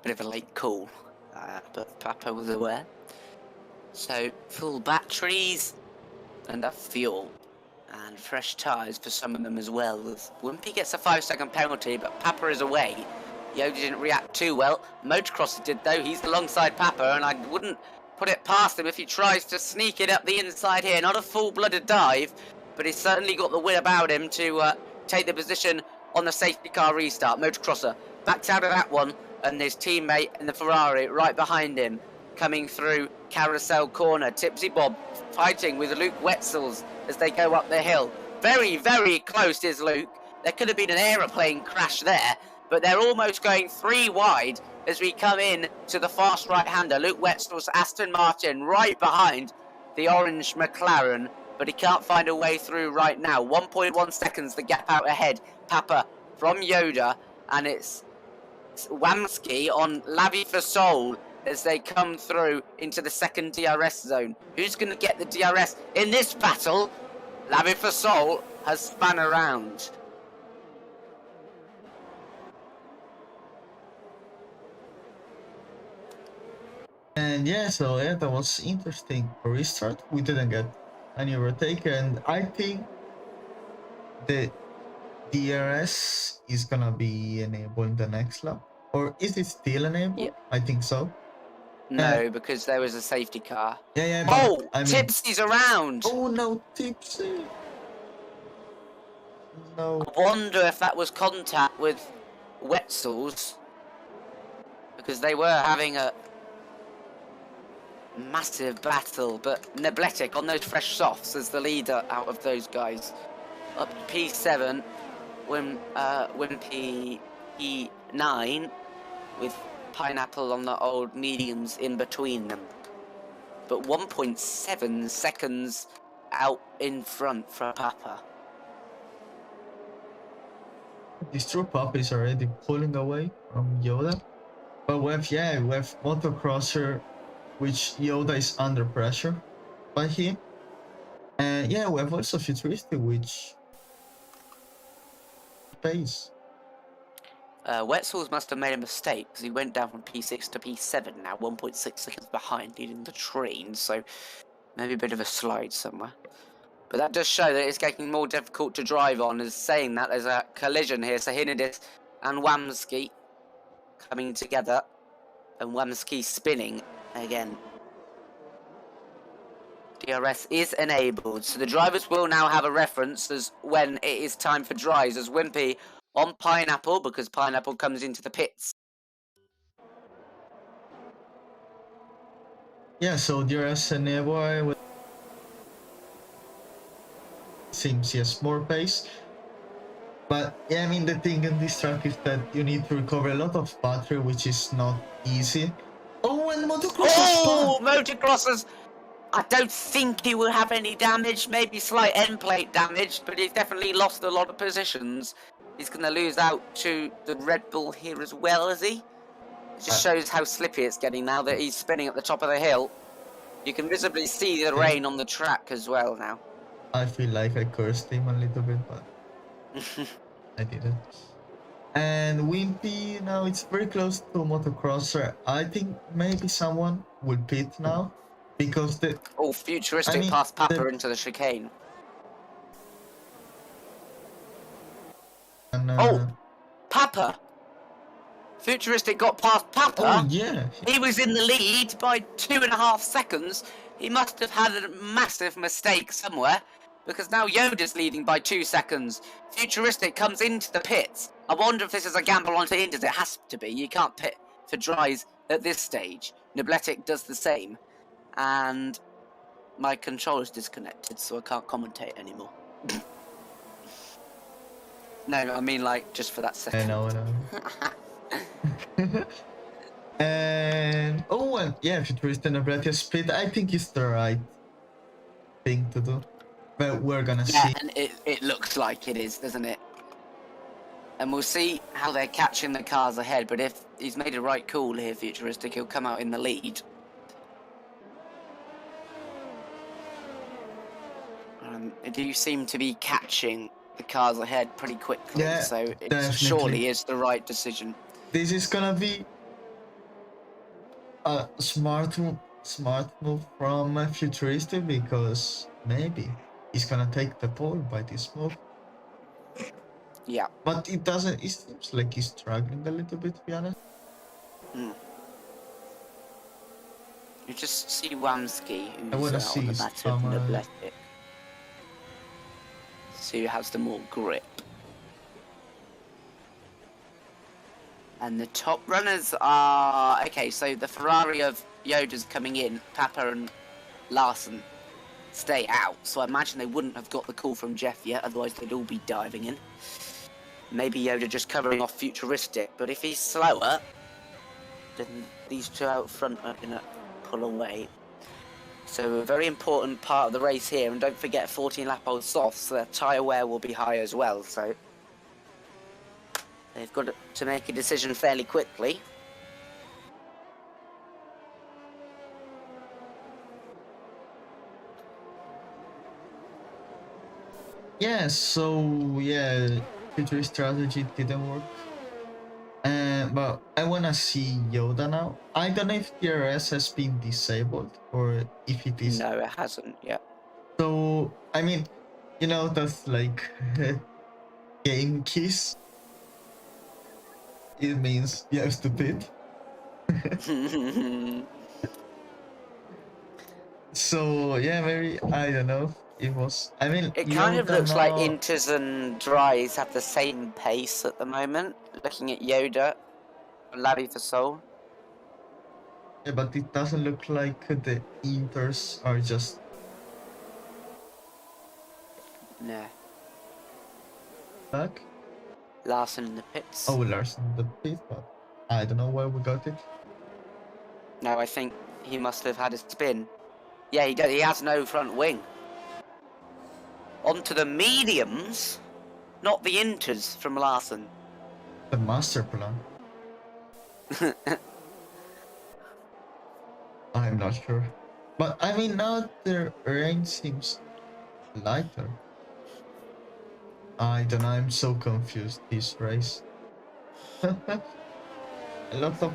Bit of a late call, but Papa was aware. So full batteries and a fuel and fresh tyres for some of them as well. Wimpy gets a 5-second penalty, but Papa is away. Yoda didn't react too well. Motocrosser did though. He's alongside Papa, and I wouldn't put it past him if he tries to sneak it up the inside here. Not a full-blooded dive, but he's certainly got the wit about him to take the position on the safety car restart. Motocrosser backs out of that one, and his teammate in the Ferrari right behind him, coming through Carousel Corner. Tipsy Bob fighting with Luke Wetzels as they go up the hill. Very, very close is Luke. There could have been an aeroplane crash there, but they're almost going 3 wide as we come in to the fast right-hander. Luke Wetzels, Aston Martin, right behind the orange McLaren, but he can't find a way through right now. 1.1 seconds the gap out ahead. Papa from Yoda, and it's Wamsky on Lavi for Soul as they come through into the second DRS zone. Who's going to get the DRS in this battle? Lavi for Soul has spun around. And yeah, so yeah, that was interesting. Restart, we didn't get any overtake, and I think the DRS is gonna be enabled in the next lap. Or is it still enabled? Yep. I think so. No, because there was a safety car. Yeah, but Oh, I mean, Tipsy's around. oh no, Tipsy. No. I wonder if that was contact with Wetzels, because they were having a massive battle, but Nebletic on those fresh softs as the leader out of those guys. Up P7, when P9 with Pineapple on the old mediums in between them. But 1.7 seconds out in front for Papa. This true Papa is already pulling away from Yoda. But with Motocrosser, which Yoda is under pressure by him. And yeah, we have also Futuristic, which pace. Wetzels must have made a mistake because he went down from P6 to P7 now, 1.6 seconds behind, leading the train, so maybe a bit of a slide somewhere. But that does show that it's getting more difficult to drive on. As saying that, there's a collision here, so Hinidis and Wamsky coming together, and Wamsky spinning again. DRS is enabled, so the drivers will now have a reference as when it is time for dries, as Wimpy on Pineapple, because Pineapple comes into the pits. Yeah, so DRS enabled. Seems yes, more pace. But yeah, I mean, the thing in this track is that you need to recover a lot of battery, which is not easy. Oh, and Motocrossers! Oh, Motocrossers! I don't think he will have any damage, maybe slight end plate damage, but he's definitely lost a lot of positions. He's going to lose out to the Red Bull here as well, is he? It just shows how slippy it's getting now that he's spinning at the top of the hill. You can visibly see the rain on the track as well now. I feel like I cursed him a little bit, but I didn't. And Wimpy, now it's very close to Motocrosser. I think maybe someone will pit now, because the... Oh, Futuristic past Papa into the chicane. And, oh, Papa! Futuristic got past Papa. Oh, yeah. He was in the lead by 2.5 seconds. He must have had a massive mistake somewhere. because now Yoda's leading by 2 seconds. Futuristic comes into the pits. I wonder if this is a gamble onto Inters. It has to be. You can't pit for dries at this stage. Nobletic does the same. And my controller's disconnected, so I can't commentate anymore. No, I mean like just for that second. I know. And oh, and yeah, Futurist and Nobletic split. I think it's the right thing to do. But we're gonna Yeah, see. and it looks like it is, doesn't it? And we'll see how they're catching the cars ahead. But if he's made a right call here, Futuristic, he'll come out in the lead. Do seem to be catching the cars ahead pretty quickly, Yeah, so it definitely. surely is the right decision. This is gonna be a smart move from Futuristic, because maybe he's gonna take the pole by this move. Yeah. But it doesn't. It seems like he's struggling a little bit, to be honest. You just see Wamsky, I wanna who's see on the his batter of thumb, Nobletic. See who has the more grip. And the top runners are... Okay, so the Ferrari of Yoda's coming in. Papa and Larson stay out. So I imagine they wouldn't have got the call from Jeff yet, otherwise they'd all be diving in. Maybe Yoda just covering off Futuristic, but if he's slower, then these two out front are going to pull away. So a very important part of the race here, and don't forget 14 lap old softs, so their tyre wear will be high as well, so they've got to make a decision fairly quickly. Yeah, so yeah, Future strategy didn't work. But I wanna see Yoda now. I don't know if DRS has been disabled or if it is. No, it hasn't yet. So I mean, you know, that's like game keys. It means you have to pit. So yeah, maybe I don't know. It was. I mean, It kind of looks like now- Inters and Dries have the same pace at the moment. Looking at Yoda, Lavi for Soul. Yeah, but it doesn't look like the Inters are just. No. Back. Larson in the pits. Oh, Larson the pit, but I don't know where we got it. No, I think he must have had a spin. Yeah, he does. He has no front wing. Onto the mediums, not the Inters from Larson. The master plan. I'm not sure. But I mean, now the range seems lighter. I don't know, I'm so confused this race. A lot of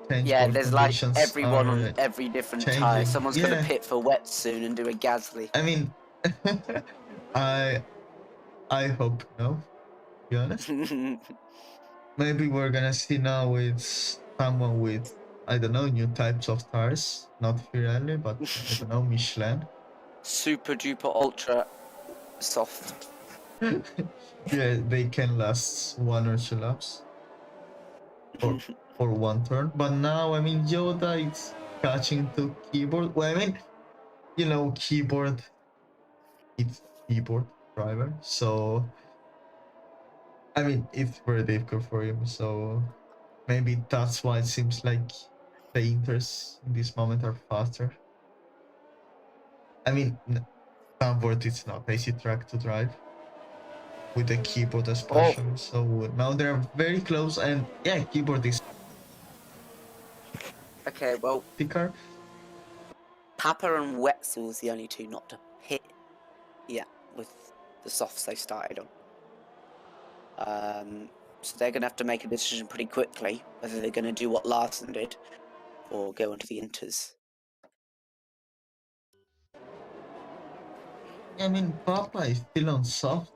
Yeah, there's like conditions everyone are on every different changing. tyre. Someone's Yeah. gonna pit for wet soon and do a Gasly. I mean, I hope no, to be honest. Maybe we're gonna see now with someone with, I don't know, new types of tires. Not Pirelli, but I don't know, Michelin. Super duper ultra soft. Yeah, they can last 1 or 2 laps. Or one turn. But now, I mean, Yoda is catching to keyboard. Well, I mean, you know, keyboard, it's keyboard driver. So, I mean, it's very difficult for him. So, maybe that's why it seems like the Inters in this moment are faster. I mean, Stanford is not easy track to drive with the keyboard especially. So now they're very close, and yeah, keyboard is Okay, well, thicker. Papa and Wetzel's the only two not to hit. Yeah, with the softs they started on. So they're going to have to make a decision pretty quickly whether they're going to do what Larson did or go into the Inters. I mean, Papa is still on soft,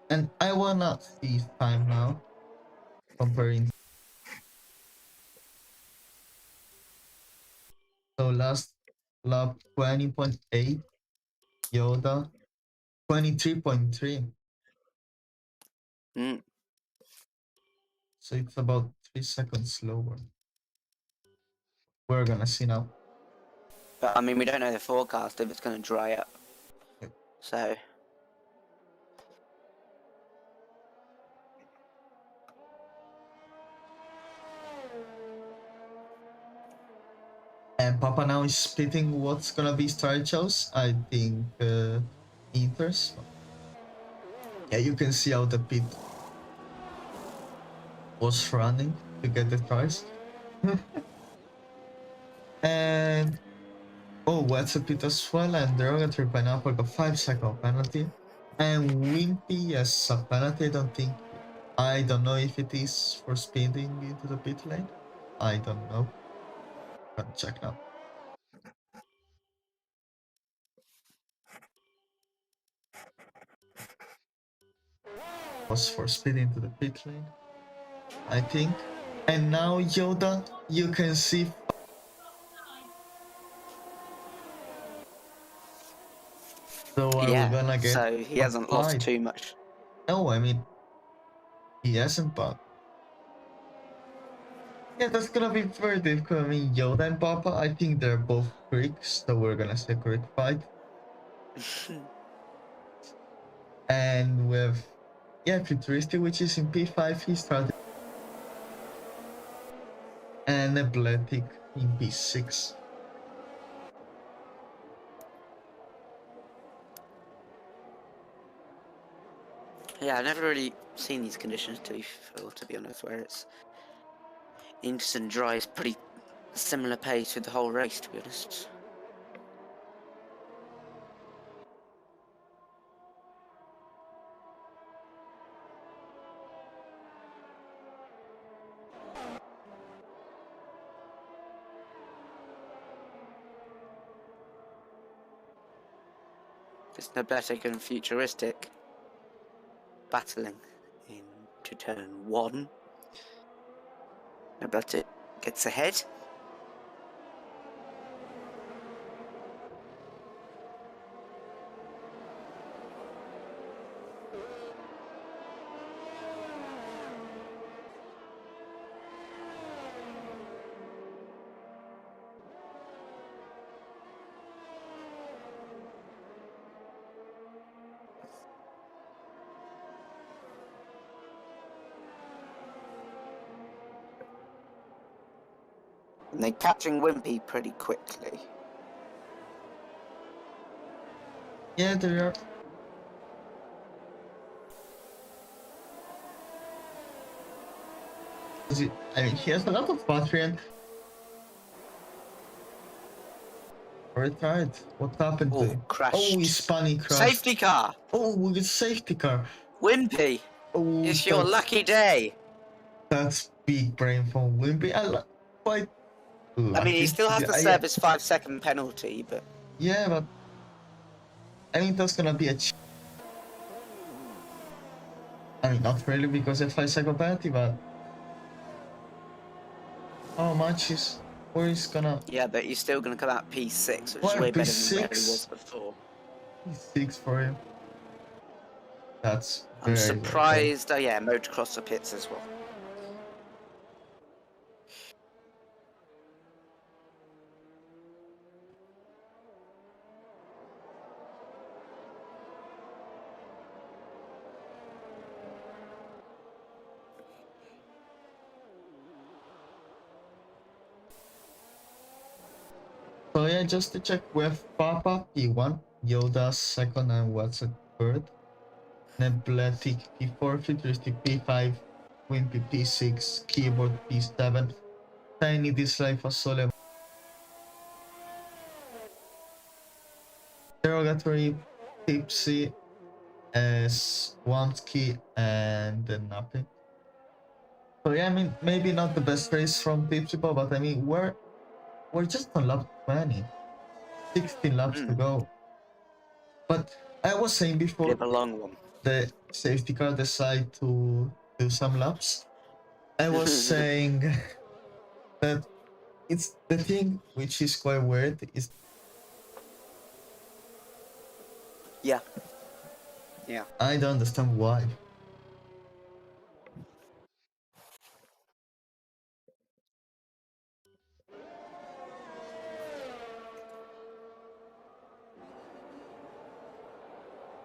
and I wanna see his time now comparing. So last lap 20.8, Yoda 23.3. Mm. So it's about 3 seconds slower. We're gonna see now. But I mean, we don't know the forecast if it's going to dry up. Yep. So. And Papa now is splitting what's gonna be start shows. I think Inters. Yeah, you can see how the pit was running to get the tries. And oh, what's a pit as well? And derogatory pineapple got 5-second penalty. And Wimpy, yes, a penalty. I don't know if it is for speeding into the pit lane. I don't know. Gonna check now. Was for speeding into the pit lane, I think. And now Yoda, you can see. So are we gonna get so he a hasn't lost fight? too much. No, I mean he hasn't, but yeah, that's gonna be very difficult. I mean Yoda and Papa, I think they're both Greeks, so we're gonna see a Greek fight. And with Futuristic, which is in P5, he started, and Athletic in P6. Yeah, I've never really seen these conditions to be honest, where it's instant dry is pretty similar pace with the whole race, to be honest. It's Nobletic and Futuristic battling into turn 1. Nobletic gets ahead. And they're catching Wimpy pretty quickly. Yeah, they are. I mean, he has a lot of battery and retired. What happened to him? Crashed. Oh, he's spinning crash. Safety car! Oh, we get safety car. Wimpy! Oh, It's your lucky day! That's big brain from Wimpy. Quite lucky. I mean, he still has to serve his 5-second penalty, but... Yeah, but... I mean, that's gonna be a... I mean, not really because of 5-second penalty, but... How much is... Where is gonna... Yeah, but he's still gonna come out P6, which Why is way better P6? than where he was before. P6 for him. That's I'm very surprised... Oh yeah, motocross are pits as well. So yeah, just to check with Papa P1, Yoda second, and Watson third. Nebletic P4, Futuristic P5, Wimpy P6, Keyboard P7, Tiny Dislike Fasole, Derogatory, Tipsy, Swampski, and then nothing. So yeah, I mean, maybe not the best race from Tipsy, but I mean, we're just on lap 20. 16 laps to go. But I was saying before, Bit of a long one. The safety car decided to do some laps. I was saying that it's the thing which is quite weird is Yeah. Yeah. I don't understand why.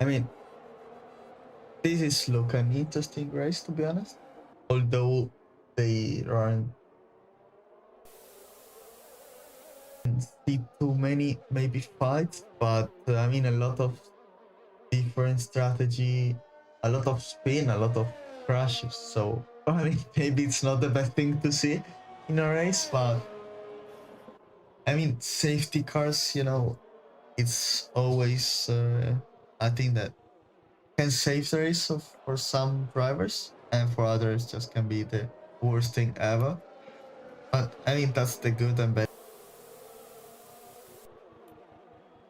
I mean, this is look an interesting race, to be honest. Although they aren't see too many maybe fights, but I mean a lot of different strategy, a lot of spin, a lot of crashes. So I mean maybe it's not the best thing to see in a race, but I mean safety cars, you know, it's always I think that can save the race for some drivers, and for others just can be the worst thing ever. But I mean that's the good and bad.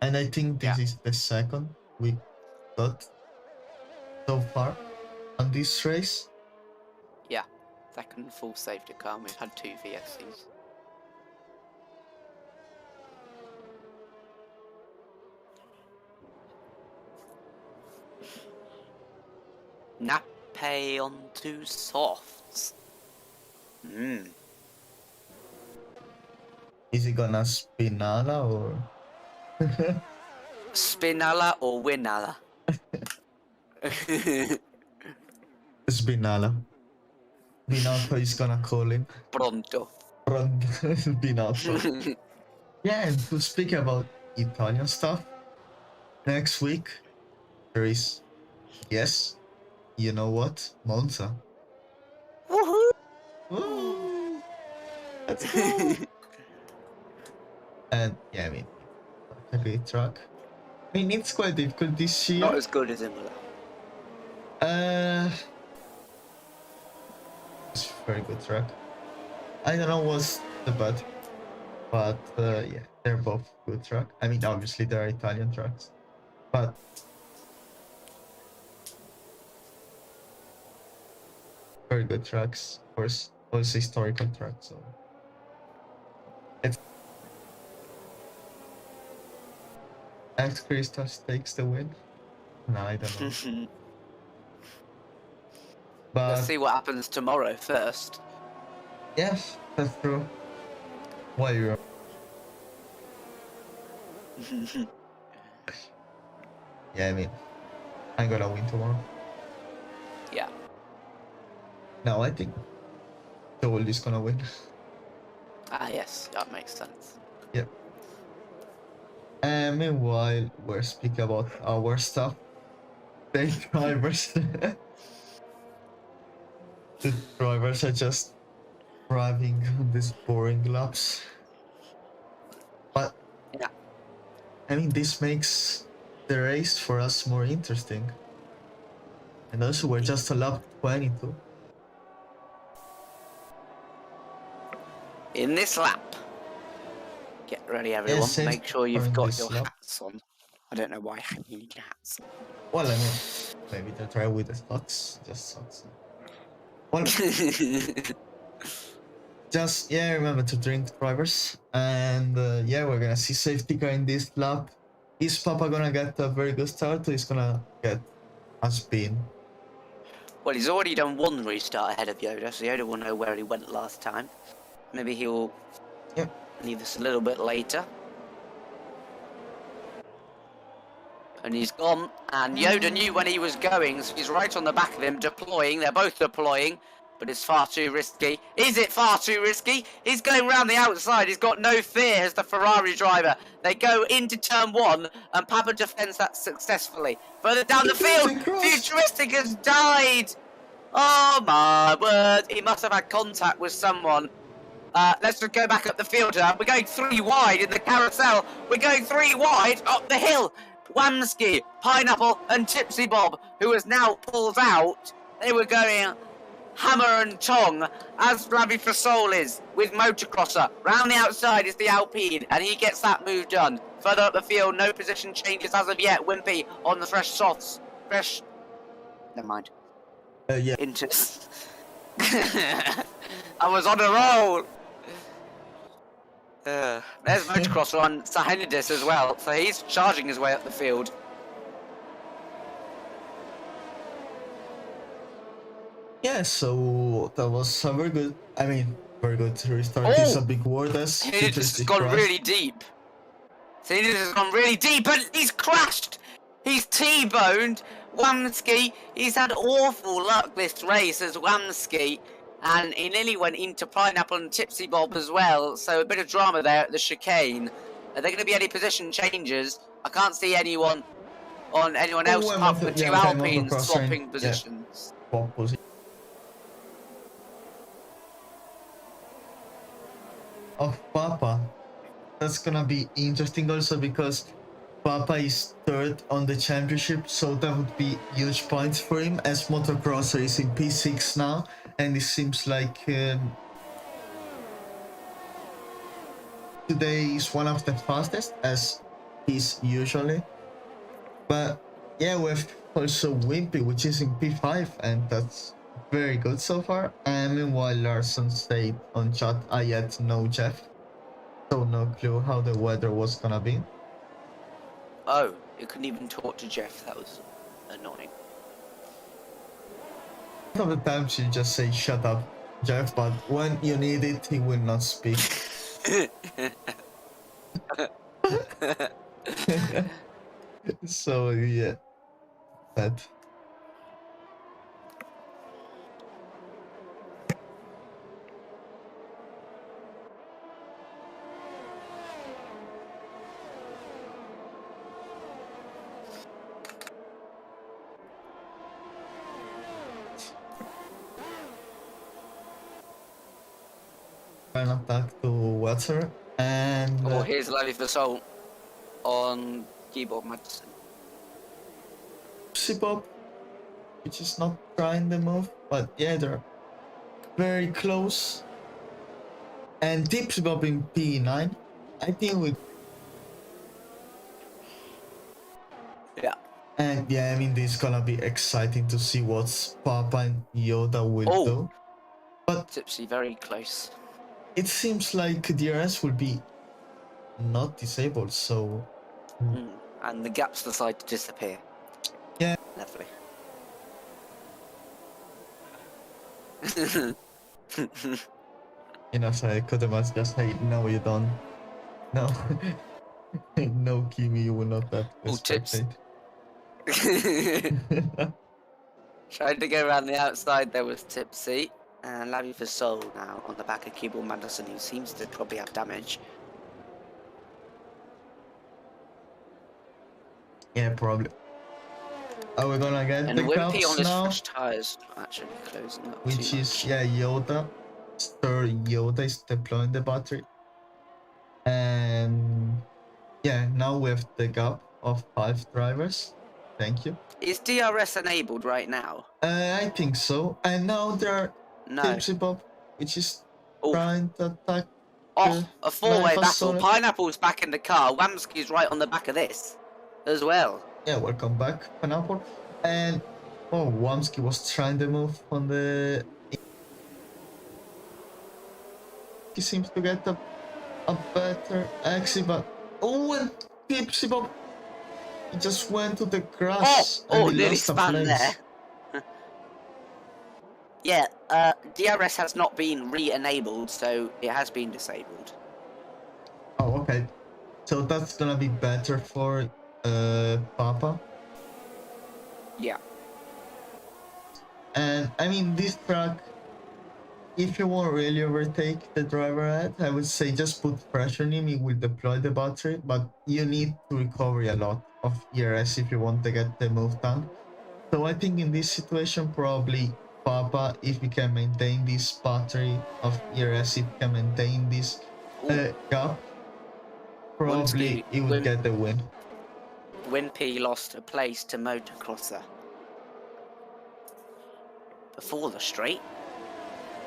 And I think Yeah. this is the second we got so far on this race. Yeah. Second full safety car, and we've had 2 VSCs. Nappe onto softs. Is it gonna Spinala or Spinala or Winala? Spinala? Binotto is gonna call him. Pronto. Binotto. Yeah, and to speak about Italian stuff, next week there is, yes, you know what? Monza. Woohoo! Woo! Let's go! And yeah, I mean, a great track. I mean, it's quite difficult this year. Not as good as Imola. It's a very good track. I don't know what's the bad, but yeah, they're both good track. I mean, obviously they're Italian tracks, but very good tracks. Of course, also historical tracks. So it's X Crystals takes the win. No, I don't know. But Let's see what happens tomorrow first. yes, that's true. Why you? Yeah, I mean, I'm gonna win tomorrow. Yeah. No, I think the world is gonna win. Ah, yes, that makes sense. Yep. And meanwhile, we're speaking about our stuff. The drivers. The drivers are just driving on these boring laps. But Yeah. I mean, this makes the race for us more interesting. And also, we're just a lap 22. In this lap, get ready, everyone. same Make sure you've for got this your lap. hats on. I don't know why you need hats. Well, I mean, maybe they try with the socks, just socks. Well, just, yeah, remember to drink, drivers. And yeah, we're gonna see safety car in this lap. Is Papa gonna get a very good start, or he's gonna get a spin? Well, he's already done 1 restart ahead of Yoda, so Yoda will know where he went last time. Maybe he'll leave us a little bit later. And he's gone, and Yoda knew when he was going, so he's right on the back of him, deploying. They're both deploying, but it's far too risky. Is it far too risky? He's going round the outside. He's got no fear as the Ferrari driver. They go into turn 1, and Papa defends that successfully. Further down the field, Futuristic has died. Oh my word. He must have had contact with someone. Let's just go back up the field now. We're going 3 wide in the carousel. We're going 3 wide up the hill. Wamsky, Pineapple, and Tipsy Bob, who has now pulled out. They were going hammer and tong, as Flavy Fasol is, with Motocrosser. Round the outside is the Alpine, and he gets that move done. Further up the field, no position changes as of yet. Wimpy on the fresh softs. Fresh... Never mind. Yeah. Into... I was on a roll! There's Motocrosser on Sahenidis as well, so he's charging his way up the field. Yeah, so that was a very good, I mean, very good restart is a big word as This he has just gone crashed. really deep. See, this has gone really deep, and he's crashed. He's T-boned Wamski. He's had awful luck this race as Wamski, and he nearly went into Pineapple and Tipsy Bob as well. So a bit of drama there at the chicane. Are there going to be any position changes? I can't see anyone on anyone else apart from the two Okay, Alpines motocross swapping yeah, positions. pole position. Of Papa. That's gonna be interesting also because Papa is third on the championship, so that would be huge points for him as motocrosser is in P6 now, and it seems like today is one of the fastest as he's usually. But yeah, we have also Wimpy, which is in P5, and that's very good so far. And meanwhile, Larson stayed on chat. I yet know Jeff, so no clue how the weather was gonna be. Oh, you couldn't even talk to Jeff. That was annoying. Some of the times you just say shut up, Jeff, but when you need it, he will not speak. So yeah, that. An attack to Watson and Oh, here's Lally for Soul on keyboard Madison. Bob, which is not trying the move, but yeah, they're very close. And Tipsy Bob in P9. I think we. Yeah. And yeah, I mean, this is gonna be exciting to see what Papa and Yoda will do. But Tipsy very close. it seems like DRS will be not disabled, so. And the gaps decide to disappear. Yeah. Lovely. You know, so I could have just say, no, you don't. No. No, Kimi, you will not have Oh, Tips. spectate. Trying to go around the outside there was Tipsy. And Labby for Soul now on the back of Keyboard Madison, who seems to probably have damage. Yeah, probably. Are we gonna get And the Wimpy cups on his now? fresh tyres actually closing up Which too is, much. yeah, Yoda. Sir Yoda is deploying the battery. And yeah, now we have the gap of 5 drivers. Thank you. Is DRS enabled right now? I think so. And now there are No. Tipsy Bob, which is trying to attack. Oh, a four-way battle. Solid. Pineapple's back in the car. Wamski's right on the back of this as well. Yeah, welcome back, Pineapple. And oh, Wamski was trying to move on the. He seems to get a better exit, but oh, and Tipsy Bob, he just went to the grass and he nearly lost a spun place. there. Yeah, DRS has not been re-enabled, so it has been disabled. Oh, okay. So that's gonna be better for Papa. Yeah. And I mean, this track, if you won't really overtake the driver ahead, I would say just put pressure on him. He will deploy the battery, but you need to recover a lot of ERS if you want to get the move done. So I think in this situation, probably Papa, if he can maintain this battery of ERS, if he can maintain this gap, probably he would get the win. Wimpy lost a place to Motocrosser before the straight.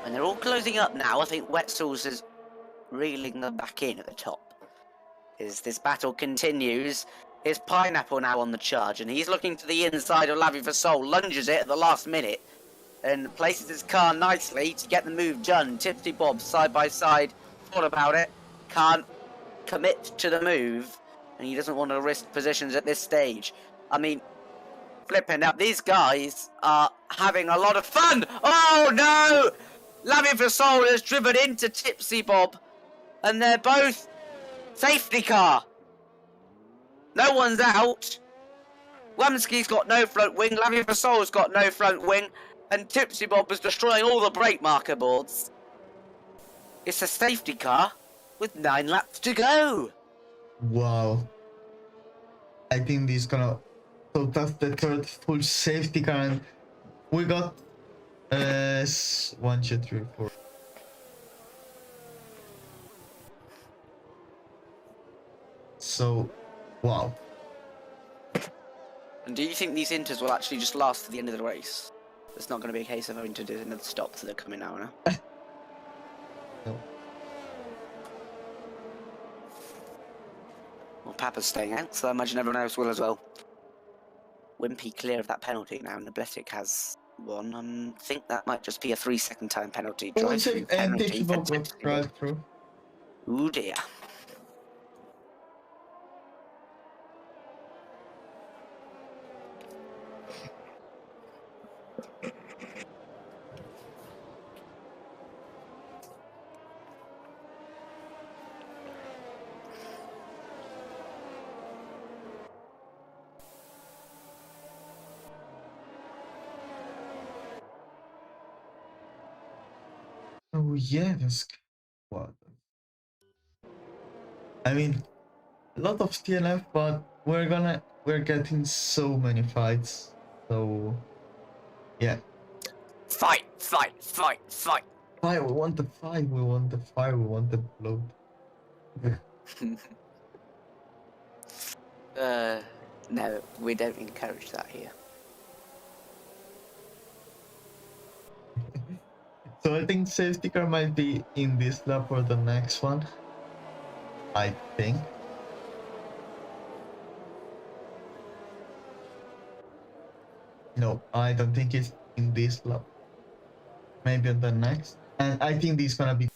And they're all closing up now. I think Wetzel's is reeling them back in at the top. As this battle continues, it's Pineapple now on the charge, and he's looking to the inside of Lavy for Soul, lunges it at the last minute, and places his car nicely to get the move done. Tipsy Bob side by side, thought about it, can't commit to the move, and he doesn't want to risk positions at this stage. I mean, Flipping up. These guys are having a lot of fun. Oh no! Lavin for Soul has driven into Tipsy Bob. And they're both safety car. No one's out. Wamski's got no front wing. Lavin for Soul's got no front wing. And Tipsy Bob was destroying all the brake marker boards. It's a safety car with 9 laps to go. Wow. I think this is gonna... So that's the third full safety car, and we got 1, 2, 3, 4. So, wow. And do you think these inters will actually just last to the end of the race? It's not going to be a case of having to do another stop, so they're coming now, no? No. Well, Papa's staying out, so I imagine everyone else will as well. Wimpy clear of that penalty now, and Nabletic has one. I think that might just be a 3-second time penalty. Drive-through penalty for Tipsy Bob. Drive-through. Ooh dear. Oh yeah, that's what. I mean, a lot of TLF, but we're getting so many fights. So yeah. Fight, fight, fight, fight. Fight, we want the fight, we want the fire, we want the blood. No, we don't encourage that here. So I think safety car might be in this lap or the next one. I think. No, I don't think it's in this lap. Maybe on the next. And I think this is gonna be...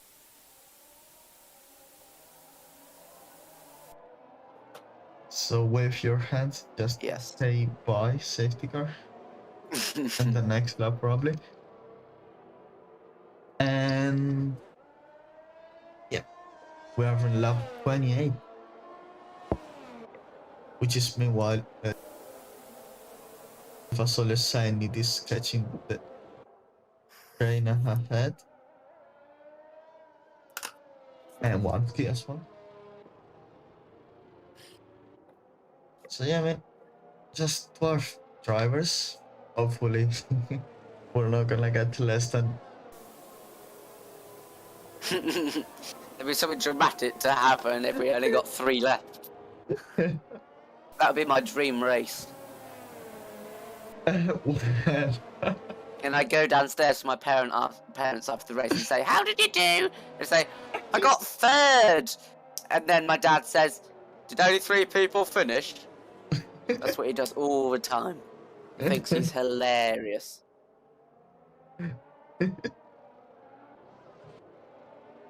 So wave your hands, just Yes. say bye, safety car. And the next lap probably. And yeah, we are in lap 28, which is meanwhile Vasole Sandy is catching the train ahead, and one key as well. So yeah, man, just 12 drivers. Hopefully we're not gonna get less than... There'd be something dramatic to happen if we only got 3 left. That would be my dream race. And I go downstairs to my parents after the race and say, "How did you do?" They say, "I got 3rd." And then my dad says, "Did only 3 people finish?" That's what he does all the time. He thinks he's hilarious.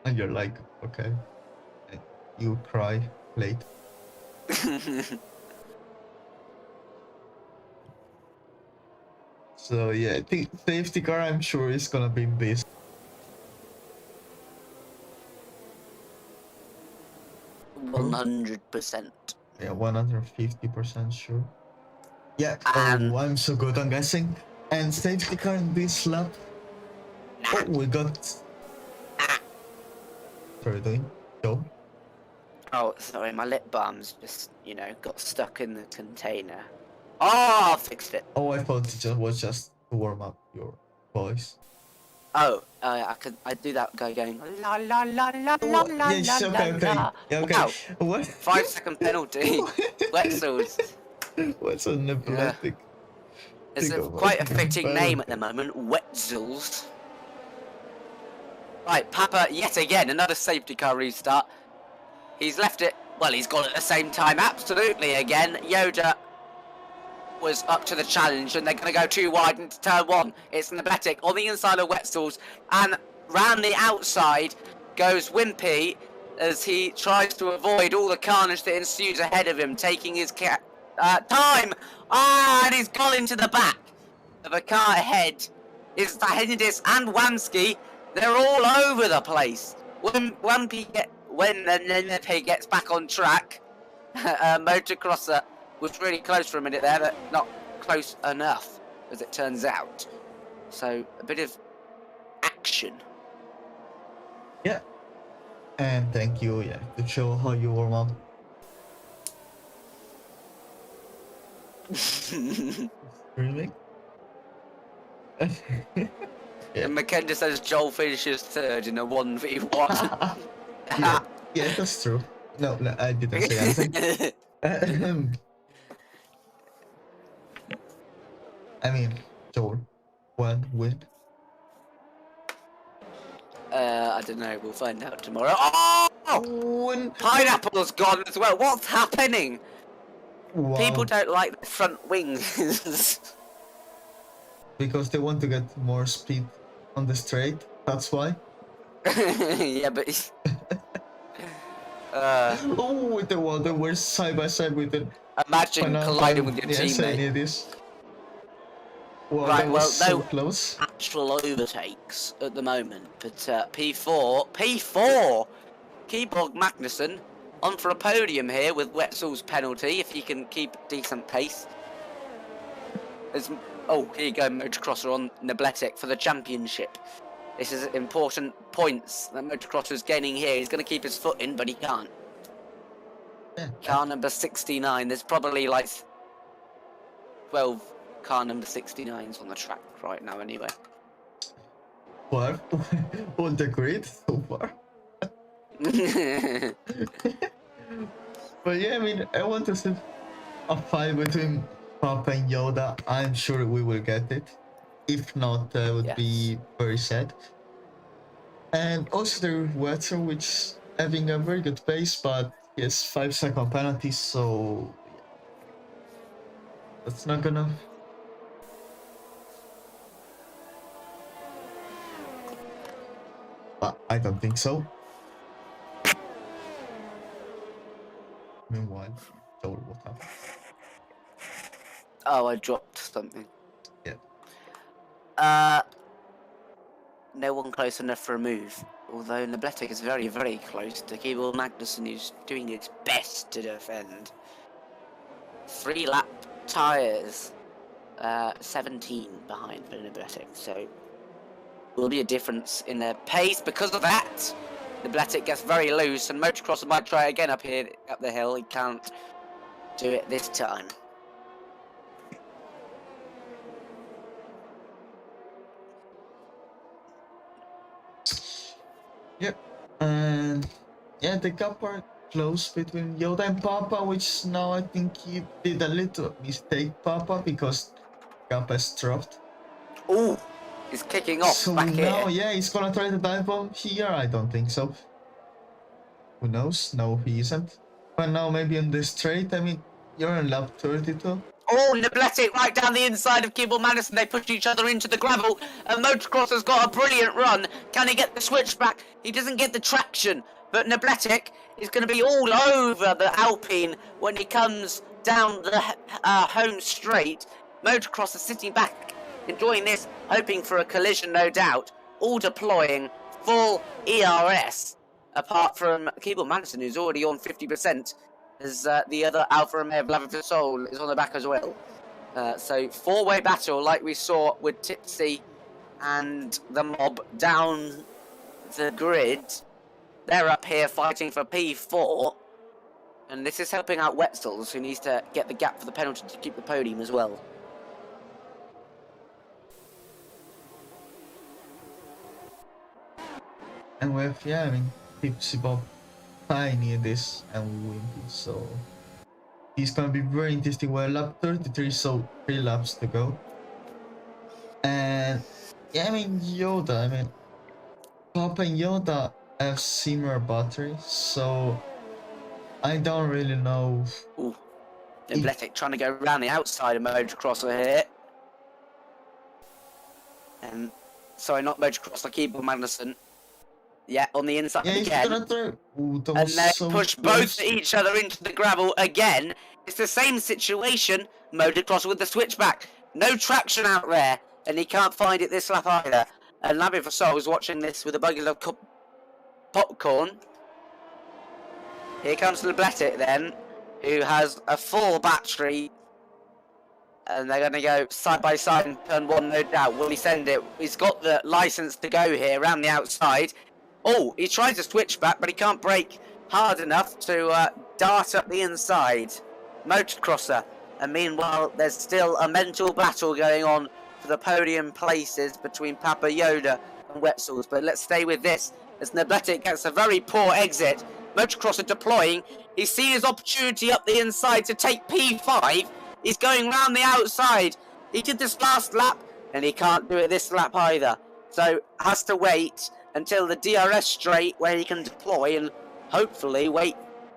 And you're like, okay. And you cry late. So yeah, I think safety car, I'm sure, is gonna be in this. %100. Yeah, 150% sure. Yeah, And- oh, I'm so good on guessing. And safety car in this lap. Oh, we got... Sorry, doing? Go. Oh, sorry, my lip balm's just, got stuck in the container. Oh, I fixed it. Oh, I thought it was just to warm up your voice. Oh, I do that guy going la la la la la la Yes, la okay, la okay. la. Yeah, okay. Wow. What? 5-second penalty. Wetzels. What's a nebletic? It's quite a fitting name at the moment, Wetzels. Right, Papa, yet again, another safety car restart. He's left it, well, he's gone at the same time, absolutely again. Yoda was up to the challenge, and they're going to go too wide into turn 1. It's Nabletic on the inside of Wetzels, and round the outside goes Wimpy as he tries to avoid all the carnage that ensues ahead of him, taking his Time! Ah, and he's gone into the back of a car ahead. It's Henidis and Wamsky. They're all over the place. When Nenepe gets back on track, Motocrosser was really close for a minute there, but not close enough, as it turns out. So, a bit of action. Yeah. And thank you, yeah, to show how you warm up. Really? And McKenna says Joel finishes third in a 1v1. Yeah, that's true. No, I didn't say anything. I mean, Joel, one win. I don't know, we'll find out tomorrow. Oh! Pineapple's gone as well. What's happening? Wow. People don't like the front wings. Because they want to get more speed on the straight, that's why. Yeah, but... Oh, with the wall, they were side by side with the... Imagine colliding with your teammate. It is. Well, right, well, so no close. actual overtakes at the moment, but P4! Keyborg Magnussen on for a podium here with Wetzel's penalty, if he can keep decent pace. Oh, here you go, Motocrosser on Nabletic for the championship. This is important points that Motocrosser's gaining here. He's going to keep his foot in, but he can't. Yeah. Car number 69, there's probably like 12 car number 69s on the track right now anyway. What? On the grid so far? But yeah, I mean, I want to see a fight between Papa and Yoda. I'm sure we will get it. If not, I would be very sad. And also the Wetzel, which having a very good pace, but yes, 5-second penalty, so that's not gonna... I don't think so. Meanwhile, Joel, what happened? Oh, I dropped something. Yeah. No one close enough for a move. Although Nabletic is very, very close to Keyborg Magnussen, who's doing its best to defend. 3-lap tyres. 17 behind for Nabletic, so will be a difference in their pace because of that. Nabletic gets very loose, and Motocrosser might try again up here, up the hill. He can't do it this time. Yep. And yeah, the gap are close between Yoda and Papa, which now I think he did a little mistake, Papa, because gap has dropped. Ooh, he's kicking off so back now, here. yeah, he's gonna try to dive bomb here. I don't think so. Who knows? No, he isn't. But now maybe on the straight, I mean, you're on lap 32. Oh, Nabletic right down the inside of Keyborg Magnussen. They push each other into the gravel. And Motocrosser's got a brilliant run. Can he get the switchback? He doesn't get the traction. But Nabletic is going to be all over the Alpine when he comes down the home straight. Motocrosser sitting back, enjoying this, hoping for a collision, no doubt. All deploying full ERS. Apart from Keyborg Magnussen, who's already on 50%. As the other Alfa Romeo Vladivostok is on the back as well. So four-way battle like we saw with Tipsy and the mob down the grid. They're up here fighting for P4. And this is helping out Wetzels, who needs to get the gap for the penalty to keep the podium as well. And with, yeah, I mean, Tipsy Bob tiny this and Wimpy, so he's gonna be very interesting. We're lap 33, so 3 laps to go. And yeah, I mean Yoda, I mean Papa and Yoda have similar batteries, so I don't really know. Ooh, Nabletic trying to go around the outside of Motocrosser here. And sorry, not Motocrosser, Keyborg Magnussen. Yeah, on the inside again. Ooh, And they so push close. both each other into the gravel again. It's the same situation. Motocross with the switchback. No traction out there, and he can't find it this lap either. And Labi Fasol is watching this with a bucket of popcorn. Here comes Lebletic then, who has a full battery. And they're going to go side by side in turn 1, no doubt. Will he send it? He's got the license to go here around the outside. Oh, he tries to switch back, but he can't brake hard enough to dart up the inside. Motocrosser. And meanwhile, there's still a mental battle going on for the podium places between Papa Yoda and Wetzels. But let's stay with this as Nebletic gets a very poor exit. Motocrosser deploying. He's seen his opportunity up the inside to take P5. He's going round the outside. He did this last lap, and he can't do it this lap either. So has to wait until the DRS straight where he can deploy and hopefully wait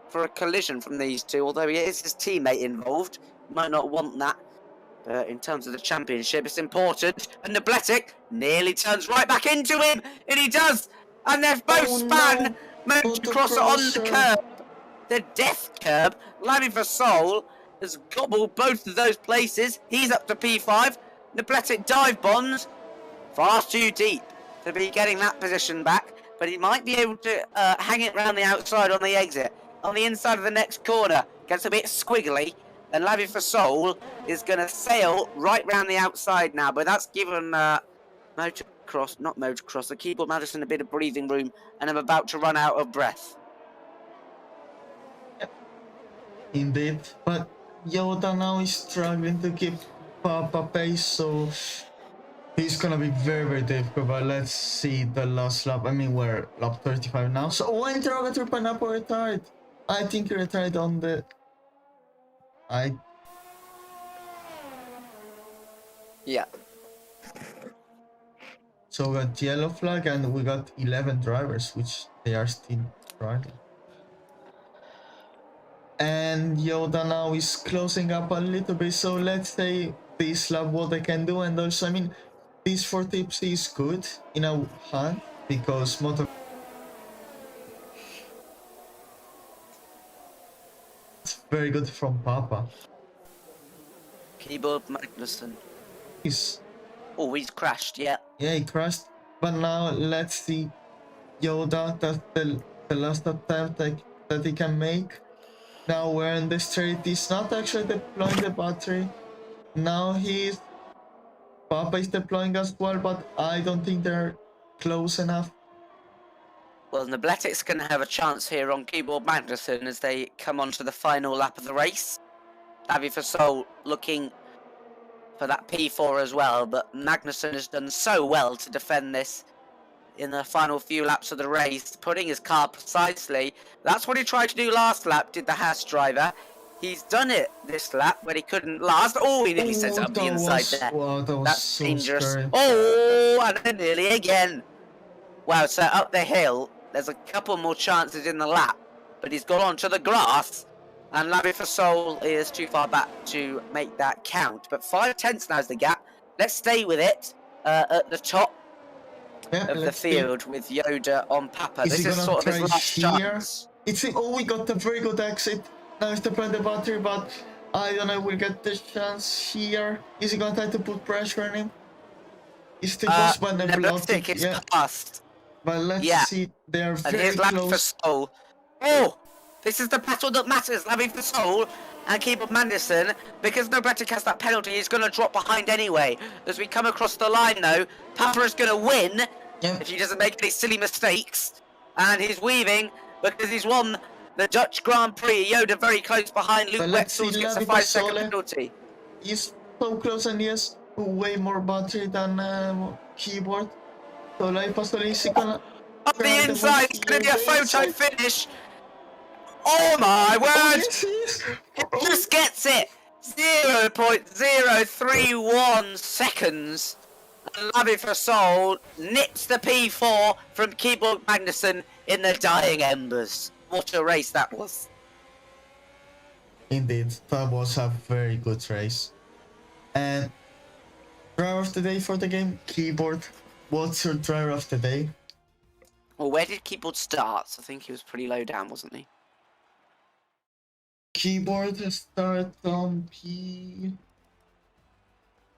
for a collision from these two. Although he is his teammate involved, might not want that. But in terms of the championship, it's important. And Nebletic nearly turns right back into him, and he does. And they've both span Motocrosser on the curb, the death curb. Labi Fasol has gobbled both of those places. He's up to P5. Nebletic dive bombs far too deep to be getting that position back, but he might be able to hang it round the outside on the exit. On the inside of the next corner, gets a bit squiggly, and Labi Fasol is going to sail right round the outside now, but that's given the Keyboard Madison a bit of breathing room, and I'm about to run out of breath. Indeed, but Yoda now is struggling to keep Papa pace, so he's gonna be very, very difficult. But let's see the last lap. I mean, we're lap 35 now. So, interrogator Pineapple retired. I think he retired on the. Yeah. So we got yellow flag, and we got 11 drivers, which they are still driving. And Yoda now is closing up a little bit, so let's say this lap what they can do. And also, I mean, this 4 tips is good in a hand because it's very good from Papa. Keyboard Magnussen. He's crashed, yeah. Yeah, he crashed. But now let's see Yoda, that's the last attempt that he can make. Now we're in the straight. He's not actually deploying the battery. Now Papa is deploying as well, but I don't think they're close enough. Well, Nebletic's going to have a chance here on Keyboard Magnussen as they come on to the final lap of the race. Labi Fasol looking for that P4 as well, but Magnussen has done so well to defend this in the final few laps of the race, putting his car precisely. That's what he tried to do last lap, did the Haas driver. He's done it this lap, but he couldn't last. Oh, he nearly sets it up the inside there. Wow, That's so dangerous. scary. Oh, and then nearly again. Wow, so up the hill, there's a couple more chances in the lap, but he's got onto the grass, and Labi Fasol is too far back to make that count. But 5/10 now is the gap. Let's stay with it at the top of the field with Yoda on Papa. This is sort of his last chance. We got a very good exit. Now he's deploying the battery, but I don't know, we'll get the chance here. Is he gonna try to put pressure on him? Is the boss by Nebletic is past. But let's see, they're very close. And here's Labi Fasol. Oh! This is the battle that matters, Labi Fasol and Keyboard Magnussen. Because Nebletic has that penalty, he's going to drop behind anyway. As we come across the line, though, Papa is going to win if he doesn't make any silly mistakes. And he's weaving because he's won the Dutch Grand Prix. Yoda very close behind. Luke Wetzels gets a 5-second penalty. He's so close, and he has way more battery than Keyboard. So Labi Fasol is gonna... Up the inside, it's going to be a photo finish. Oh my word! He just gets it! 0.031 seconds. And Labi Fasol nips the P4 from Keyboard Magnussen in the dying embers. What a race that was. Indeed, that was a very good race. And driver of the day for the game, Keyboard. What's your driver of the day? Well, where did Keyboard start? I think he was pretty low down, wasn't he? keyboard start on P.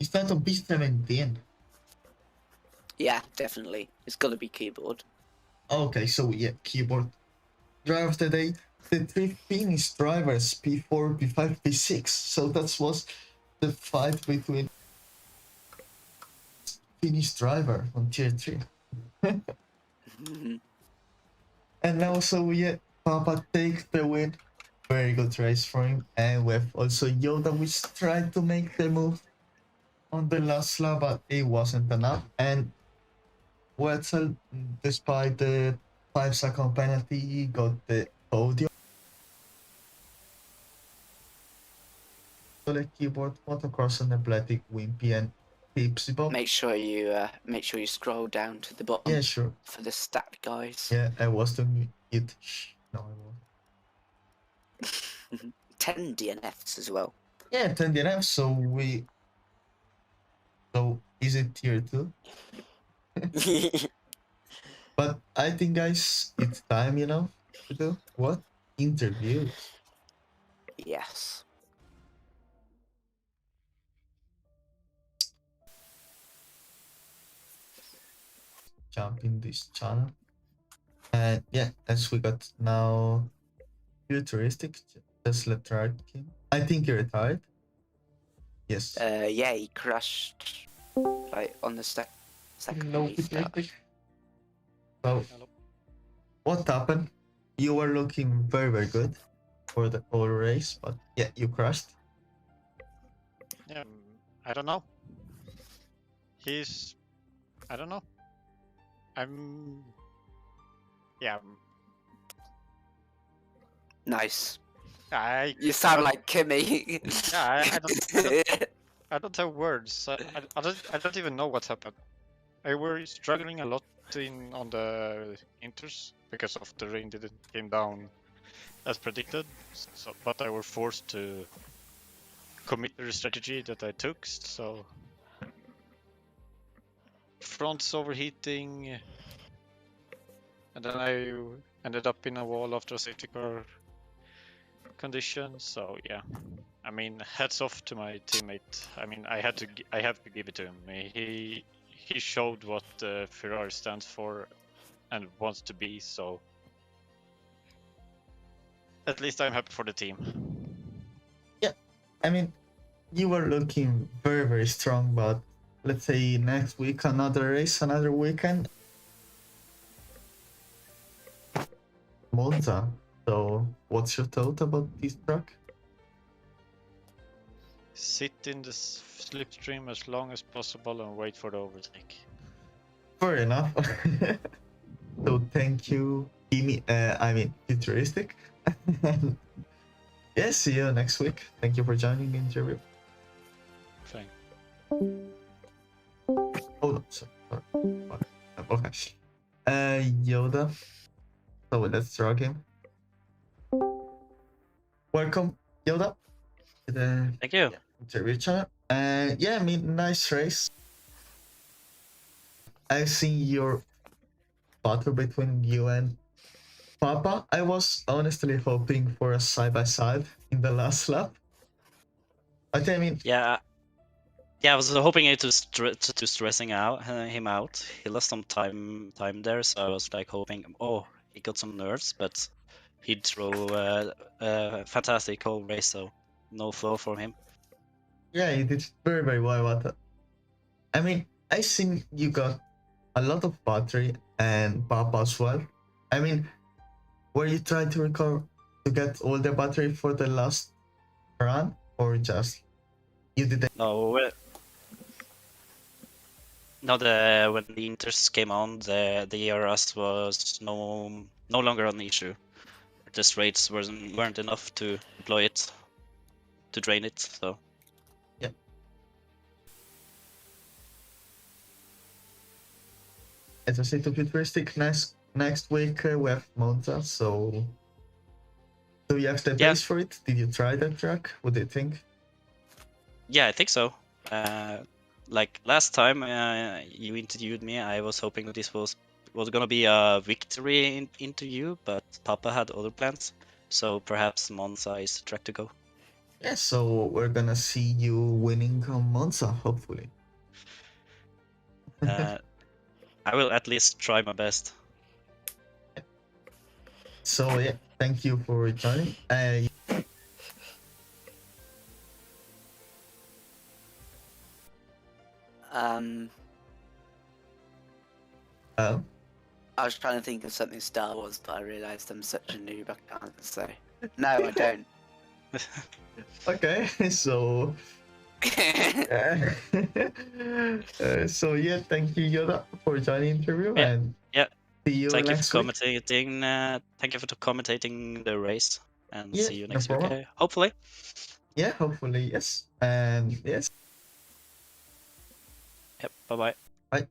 Start on P17. Yeah, definitely. It's got to be keyboard. Okay, so yeah, keyboard. Driver of the day. The three Finnish drivers P4, P5, P6. So that was the fight between Finnish driver on tier 3. And also, yeah, Papa takes the win. Very good race for him. And we have also Yoda, which tried to make the move on the last lap, but it wasn't enough. And Wetzel, despite the 5-second penalty, got the podium. The keyboard, motocross, and athletic, Wimpy, and Tipsy Bob. Make sure you scroll down to the bottom. Yeah, sure. For the stat, guys. Yeah, I was doing it. No, I wasn't. 10 DNFs as well. Yeah, 10 DNF. So is it tier 2? But I think, guys, it's time, to do what? Interviews. Yes. Jump in this channel. And yeah, as we got now futuristic, just let right him. I think he retired. Yes. Yeah, he crashed like on the second No restart. futuristic. So, what happened? You were looking very, very good for the whole race, but yeah, you crashed. Yeah, I don't know. I don't know. Yeah. Nice. I. You sound like Kimmy. Yeah, I don't have words. I don't even know what's happened. I were struggling a lot on the inters because of the rain didn't came down as predicted. So, but I were forced to commit the strategy that I took. So fronts overheating, and then I ended up in a wall after a safety car condition. So yeah, I mean, hats off to my teammate. I mean, I have to give it to him. He showed what Ferrari stands for and wants to be. So at least I'm happy for the team. Yeah, I mean, you were looking very, very strong, but let's say next week, another race, another weekend. Monza. So, what's your thought about this track? Sit in the slipstream as long as possible and wait for the overtake. Fair enough. So, thank you, futuristic. Yeah, see you next week. Thank you for joining the interview. Fine. Oh no, sorry. Okay. Yoda. So let's draw him. Welcome, Yoda, to the Thank you. interview channel. Yeah, I mean, nice race. I've seen your battle between you and Papa. I was honestly hoping for a side-by-side in the last lap. But I mean, Yeah, I was hoping to stressing him out. He lost some time there, so I was like hoping, oh, he got some nerves, but he drove a fantastic whole race, so no flaw from him. yeah, you did very, very well. But I mean, I seen you got a lot of battery and Papa as well. I mean, were you trying to recover to get all the battery for the last run, or just you didn't? No, when the inters came on, the ERS was no longer an issue. The straights weren't enough to deploy it, to drain it. So yeah. As I said, to futuristic, next week we have Monza. So do you have the base for it? Did you try that track? What do you think? Yeah, I think so. Like last time you interviewed me, I was hoping that this was gonna be a victory interview, but Papa had other plans. so perhaps Monza is the track to go. Yeah, so we're gonna see you winning on Monza, hopefully. I will at least try my best. So yeah, thank you for joining. I was trying to think of something Star Wars, but I realised I'm such a noob, I can't say. No, I don't. Okay, so so yeah, thank you Yoda for joining the interview, Yeah, and yeah. see you Thank you next for week. commentating. Thank you for commentating the race, and Yeah, see you no next week. problem. Hopefully. Yeah, hopefully yes, and yes. Yep. Bye bye. Bye.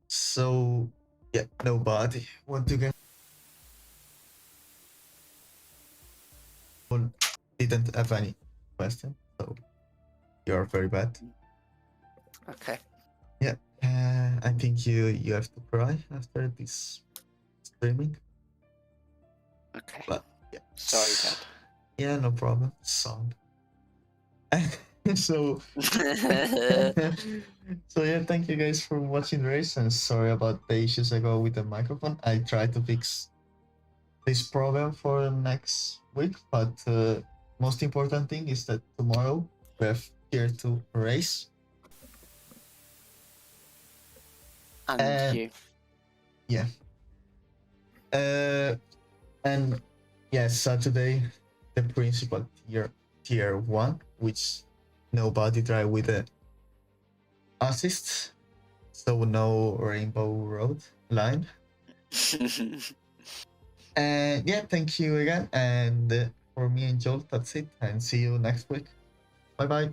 So yeah, nobody want to get didn't have any question, so you're very bad. Okay. Yeah, I think you have to cry after this streaming. Okay. But yeah, Sorry, Dad. Yeah, no problem. Sound. so so yeah, thank you guys for watching the race, and sorry about the issues I got with the microphone. I try to fix this problem for next week, but most important thing is that tomorrow we have Tier 2 race. And you. Yeah. And yeah, Saturday the principal tier 1, which nobody drive with the assist, so no rainbow road line. And yeah, thank you again, and for me and Joel, that's it, and see you next week. Bye bye.